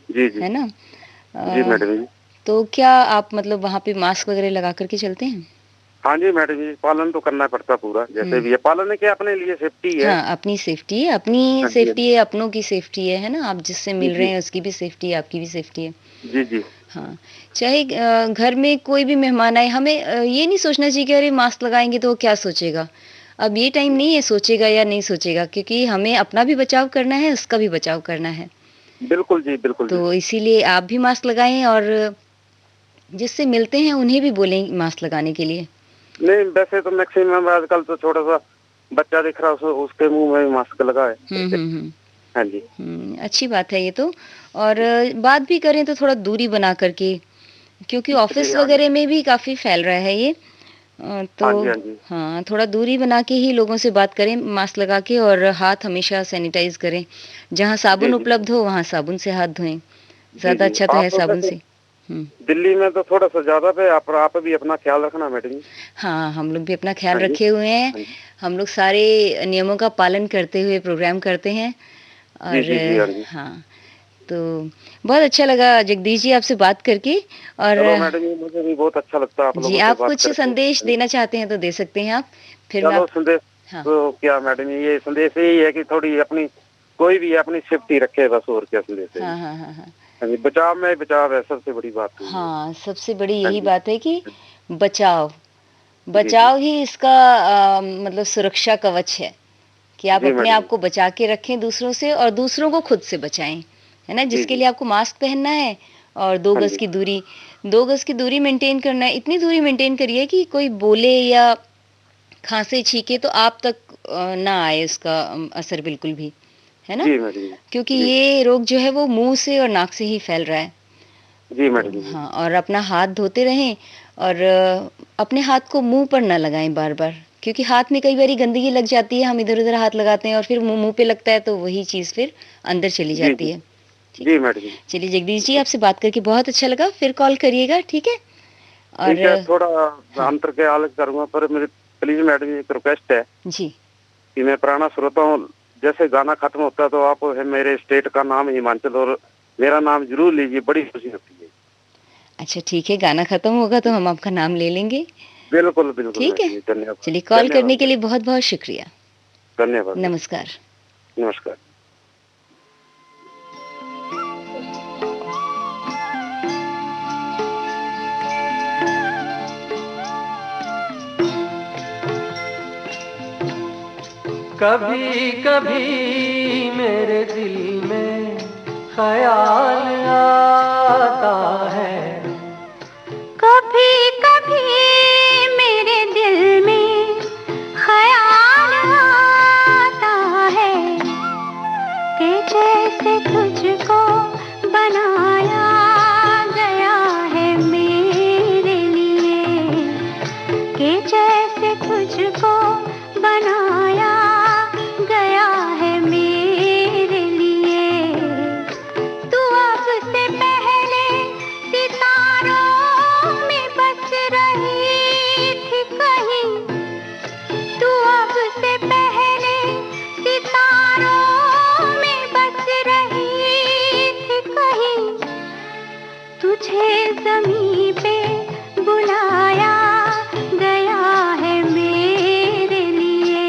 जी जी, है ना? जी मैडम जी। तो क्या आप मतलब वहाँ पे मास्क वगैरह लगा करके चलते हैं? हाँ जी मैडम जी, पालन तो करना पड़ता पूरा, जैसे भी है। पालन है कि अपने लिए सेफ्टी है। हाँ, अपनी सेफ्टी है, अपनी सेफ्टी है, अपनों की सेफ्टी है ना? आप जिससे मिल रहे हैं उसकी भी सेफ्टी है, आपकी भी सेफ्टी है। जी जी, हाँ, चाहे घर में कोई भी मेहमान आए, हमें ये नहीं सोचना चाहिए कि अरे मास्क लगाएंगे तो वो क्या सोचेगा। अब ये टाइम नहीं है सोचेगा या नहीं सोचेगा, क्योंकि हमें अपना भी बचाव करना है, उसका भी बचाव करना है। बिल्कुल जी, बिल्कुल। तो इसीलिए आप भी मास्क लगाएं और जिससे मिलते हैं उन्हें भी बोलें मास्क लगाने के लिए। नहीं, वैसे तो मैक्सिमम आजकल तो छोटा सा बच्चा दिख रहा है उसके मुंह में मास्क लगा है। हाँ जी, अच्छी बात है ये तो। और बात भी करें तो थोड़ा दूरी बना करके, क्योंकि ऑफिस वगैरह में भी काफी फैल रहा है ये। तो हाँ, थोड़ा दूरी बना के ही लोगों से बात करें मास्क लगा के, और हाथ हमेशा सैनिटाइज करें। जहाँ साबुन उपलब्ध हो वहाँ साबुन से हाथ धोएं, ज्यादा अच्छा तो है साबुन से। दिल्ली में तो थोड़ा सा ज्यादा पे आप भी अपना ख्याल रखना मैडम। हाँ, हम लोग भी अपना ख्याल रखे हुए हैं। हम लोग सारे नियमों का पालन करते हुए प्रोग्राम करते हैं। और हाँ, तो बहुत अच्छा लगा जगदीश जी आपसे बात करके। और मैडम मुझे भी बहुत अच्छा लगता है आप लोगों जी, आप कुछ संदेश देना चाहते हैं तो दे सकते हैं आप। फिर चलो संदेश तो क्या मैडम, ये संदेश यही है कि थोड़ी अपनी कोई भी अपनी सेफ्टी रखे, बस और क्या संदेश है। हाँ, बचाव में बचाव है सबसे बड़ी बात। हाँ, सबसे बड़ी यही बात है कि बचाव ही इसका मतलब सुरक्षा कवच है, कि आप अपने आप को बचा के रखें दूसरों से, और दूसरों को खुद से बचाएं, है ना? जिसके लिए आपको मास्क पहनना है और 2 गज की दूरी मेंटेन करना है। इतनी दूरी मेंटेन करिए कि कोई बोले या खांसे छींके तो आप तक ना आए उसका असर बिल्कुल भी, है ना? क्योंकि ये रोग जो है वो मुंह से और नाक से ही फैल रहा है। जी मैडम। हाँ, और अपना हाथ धोते रहें, और अपने हाथ को मुंह पर ना लगाएं बार बार, क्योंकि हाथ में कई बार गंदगी लग जाती है, हम इधर उधर हाथ लगाते हैं और फिर मुंह पे लगता है, तो वही चीज फिर अंदर चली जाती है। जी मैडम। चलिए जगदीश जी, आपसे बात करके बहुत अच्छा लगा, फिर कॉल करिएगा, ठीक है? और थोड़ा अंतर के अलग करूंगा, पर मेरी प्लीज मैडम एक रिक्वेस्ट है जी, कि मैं पुराना श्रोता हूँ, जैसे गाना खत्म होता है तो आप मेरे स्टेट का नाम हिमाचल और मेरा नाम जरूर लीजिए, बड़ी खुशी होती है। अच्छा ठीक है, गाना खत्म होगा तो हम आपका नाम ले लेंगे। बिल्कुल बिल्कुल, ठीक है, धन्यवाद। चलिए, कॉल करने के लिए बहुत बहुत शुक्रिया। धन्यवाद। नमस्कार। नमस्कार। कभी कभी मेरे दिल में ख्याल आता है, कभी कभी मेरे दिल में ख्याल आता है, कि जैसे तुझको बनाया गया है मेरे लिए, कि जैसे तुझको बनाया गया है मेरे लिए। तू अब से पहले सितारों में बस रही थी कहीं, तू अब से पहले सितारों में बस रही थी कहीं, तुझे ज़मीं पे बुलाया गया है मेरे लिए,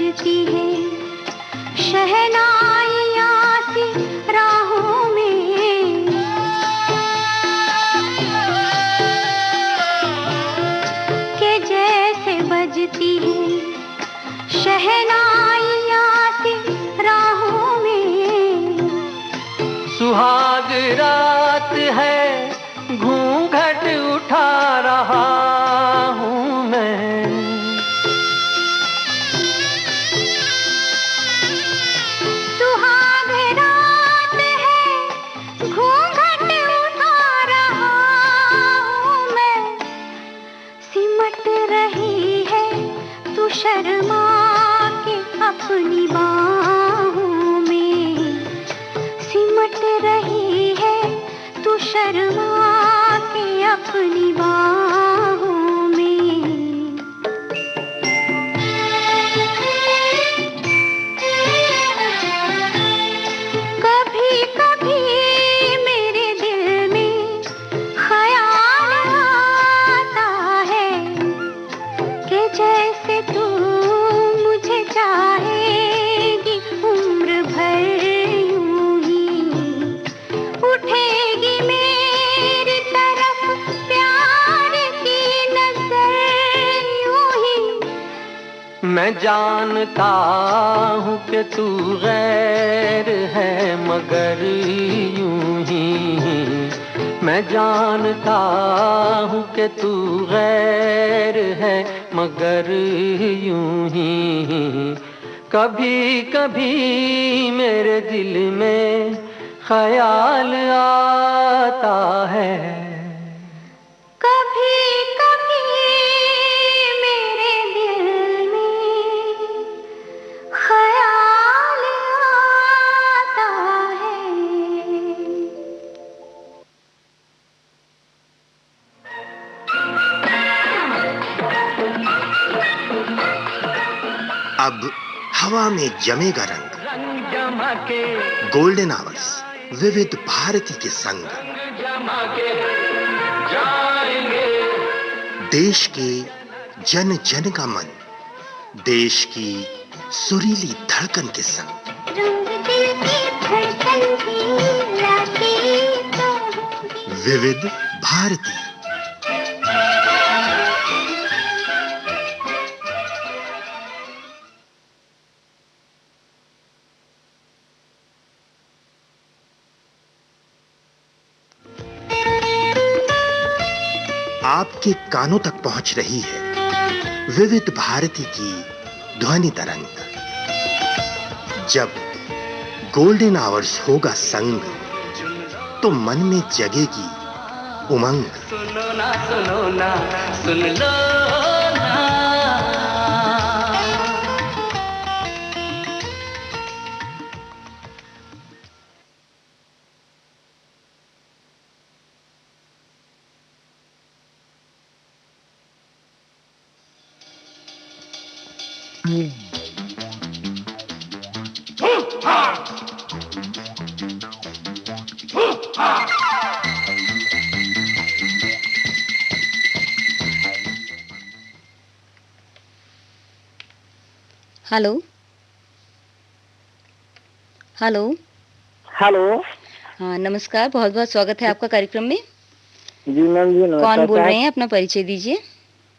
बजती है शहनाइयाँ सी राहों में, के जैसे बजती है शहनाइयाँ सी राहों में। सुहाग रात है घूंघट उठा रहा हूँ मैं, सुहाग रात है घूंघट उठा रहा हूँ मैं। सिमट रही है तू शर्मा के अपनी बाहों में, सिमट रही है तू शर्मा के अपनी बाहों में। कभी कभी मेरे दिल में ख्याल आता है कि जैसे तू मुझे चाहेगी उम्र भर यूं ही, उठेगी मेरी तरफ प्यार की नजर यूं ही। मैं जानता हूँ कि तू गैर है मगर यूं ही, मैं जानता हूँ कि तू गैर है मगर यूं ही। कभी कभी मेरे दिल में ख्याल आता है, कभी कभी मेरे दिल में ख्याल आता है। अब हवा में जमेगा रंग, रंग जमा के गोल्डन आवर्स विविध भारती के संग। जमा के जाएंगे, देश के जन जन का मन, देश की सुरीली धड़कन के संग। रंग दिल की धड़कन की रातें तो होंगी। विविध भारती। आपके कानों तक पहुंच रही है विविध भारती की ध्वनि तरंग। जब गोल्डन आवर्स होगा संग, तो मन में जगेगी उमंग। सुनो ना सुन लो ना। Hello hello hello. हाँ नमस्कार, बहुत बहुत स्वागत है आपका कार्यक्रम में। जी मैम जी नमस्कार। कौन बोल रहे हैं, अपना परिचय दीजिए।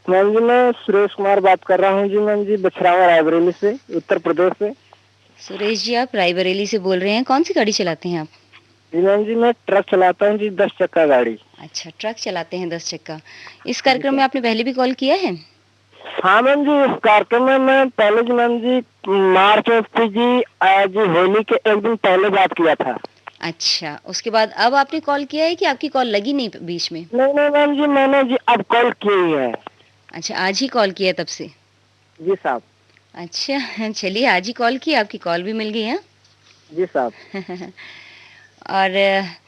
मैम जी मैं सुरेश कुमार बात कर रहा हूँ जी मैम जी, बछरावा रायबरेली से, उत्तर प्रदेश से। सुरेश जी, आप रायबरेली से बोल रहे हैं, कौन सी गाड़ी चलाते हैं आप? जी मैम जी मैं ट्रक चलाता हूँ जी, 10 चक्का गाड़ी। अच्छा, ट्रक चलाते हैं 10 चक्का। इस कार्यक्रम में आपने पहले भी कॉल किया है? हाँ मैम जी, इस कार्यक्रम में मैं पहले जी मैम जी मार्च में जी आज होली के एक दिन पहले बात किया था। अच्छा, उसके बाद अब आपने कॉल किया है कि आपकी कॉल लगी नहीं बीच में? नहीं नहीं मैम जी, मैंने जी अब कॉल की है। अच्छा, आज ही कॉल किया तब से? जी साहब। अच्छा, चलिए आज ही कॉल की, आपकी कॉल भी मिल गई है। जी साहब। और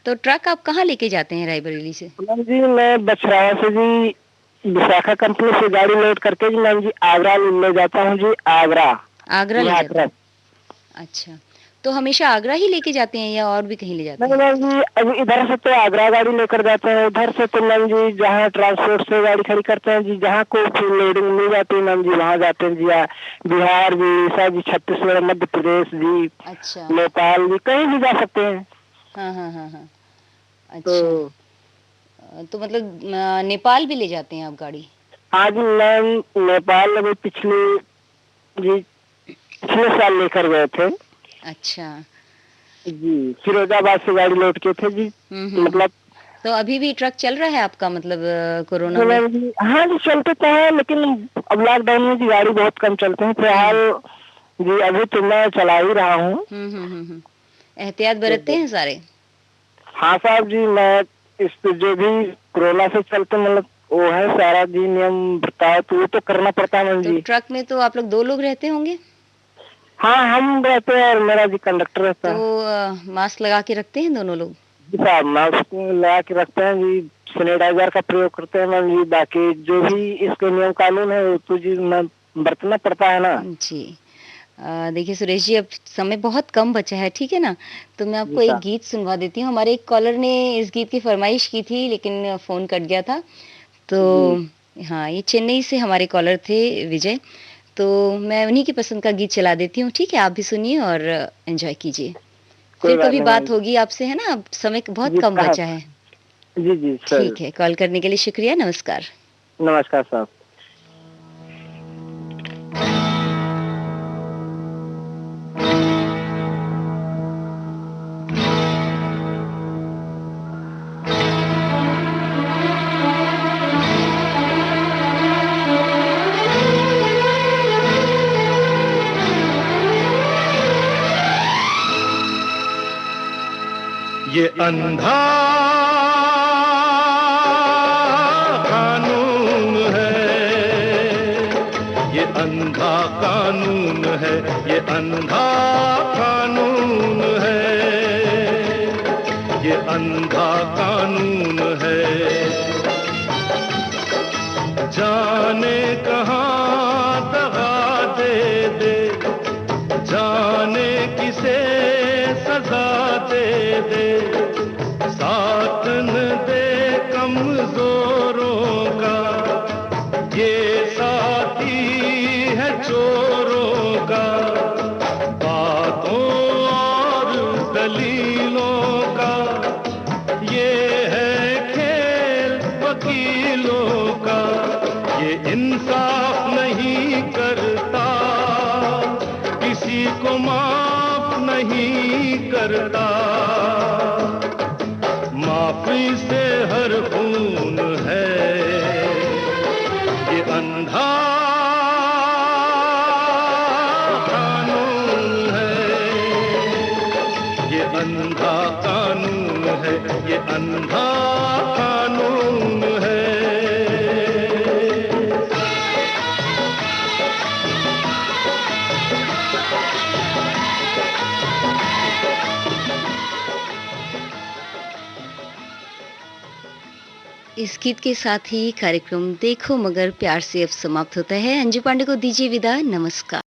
तो ट्रक आप कहाँ लेके जाते हैं रायबरेली से? मैम जी मैं बछरावा से जी विशाखा कंपनी से गाड़ी लोड करके जी मैम जी आगरा ले जाता हूँ जी, आगरा ले जाता हूँ। अच्छा, तो हमेशा आगरा ही लेके जाते हैं या और भी कहीं ले जाते हैं? नहीं मैम जी, अभी इधर से तो आगरा गाड़ी लेकर जाते हैं, उधर से तो मैम जी जहाँ ट्रांसपोर्ट से गाड़ी खड़ी करते हैं जी, जहाँ को लोडिंग मिल जाती है मैम जी वहाँ जाते हैं जी। बिहार जी, उड़ीसा जी, छत्तीसगढ़, मध्य प्रदेश जी, अच्छा, नेपाल जी, कहीं भी जा सकते हैं। हाँ हाँ हाँ हाँ, अच्छा। तो मतलब नेपाल भी ले जाते हैं आप गाड़ी? हाँ जी मैम, नेपाल अभी पिछले साल लेकर गए थे। अच्छा जी, फिरोजाबाद से गाड़ी लौट के थे जी। मतलब तो अभी भी ट्रक चल रहा है आपका, मतलब कोरोना में? हाँ जी, चलते तो है, लेकिन अब लॉकडाउन में जी गाड़ी बहुत कम चलते हैं फिलहाल जी। अभी तो मैं चला ही रहा हूँ। एहतियात बरतते हैं सारे? हाँ साहब जी, मैं इस जो भी कोरोना से चलते मतलब वो है सारा जी नियम बरताव, तो वो तो करना पड़ता है मैम जी। तो ट्रक में तो आप लोग 2 लोग रहते होंगे? हाँ, हम रहते हैं और मेरा जी कंडक्टर रहता है। तो मास्क लगा के रखते हैं दोनों लोग? जी साहब, मास्क लगा के रखते हैं जी, सैनिटाइजर का प्रयोग करते हैं मैम जी। बाकी जो भी इसके नियम कानून है वो तो जी बरतना पड़ता है ना जी। देखिए सुरेश जी, अब समय बहुत कम बचा है, ठीक है ना, तो मैं आपको एक गीत सुनवा देती हूँ। हमारे एक कॉलर ने इस गीत की फरमाइश की थी लेकिन फोन कट गया था। तो हाँ, ये चेन्नई से हमारे कॉलर थे विजय, तो मैं उन्हीं की पसंद का गीत चला देती हूँ, ठीक है? आप भी सुनिए और एंजॉय कीजिए। फिर कभी बात होगी आपसे, है ना, अब समय बहुत कम बचा है। जी जी ठीक है, कॉल करने के लिए शुक्रिया, नमस्कार। नमस्कार साहब। ये अंधा कानून है, ये अंधा कानून है, ये अंधा कानून है, ये अंधा कानून है। जाने कहाँ दगा दे दे, जाने किसे सजा दे दे, साथ न दे कमजोरों का, ये साथी है चोरों का। बातों और दलीलों का ये है खेल वकीलों का, ये इंसाफ नहीं करता, किसी को माफ नहीं करता। माफी से हर खून है, ये अंधा कानून है, ये अंधा कानून है, ये अंधा कानून है। इस गीत के साथ ही कार्यक्रम देखो मगर प्यार से अब समाप्त होता है। अंजू पांडे को दीजिए विदा, नमस्कार।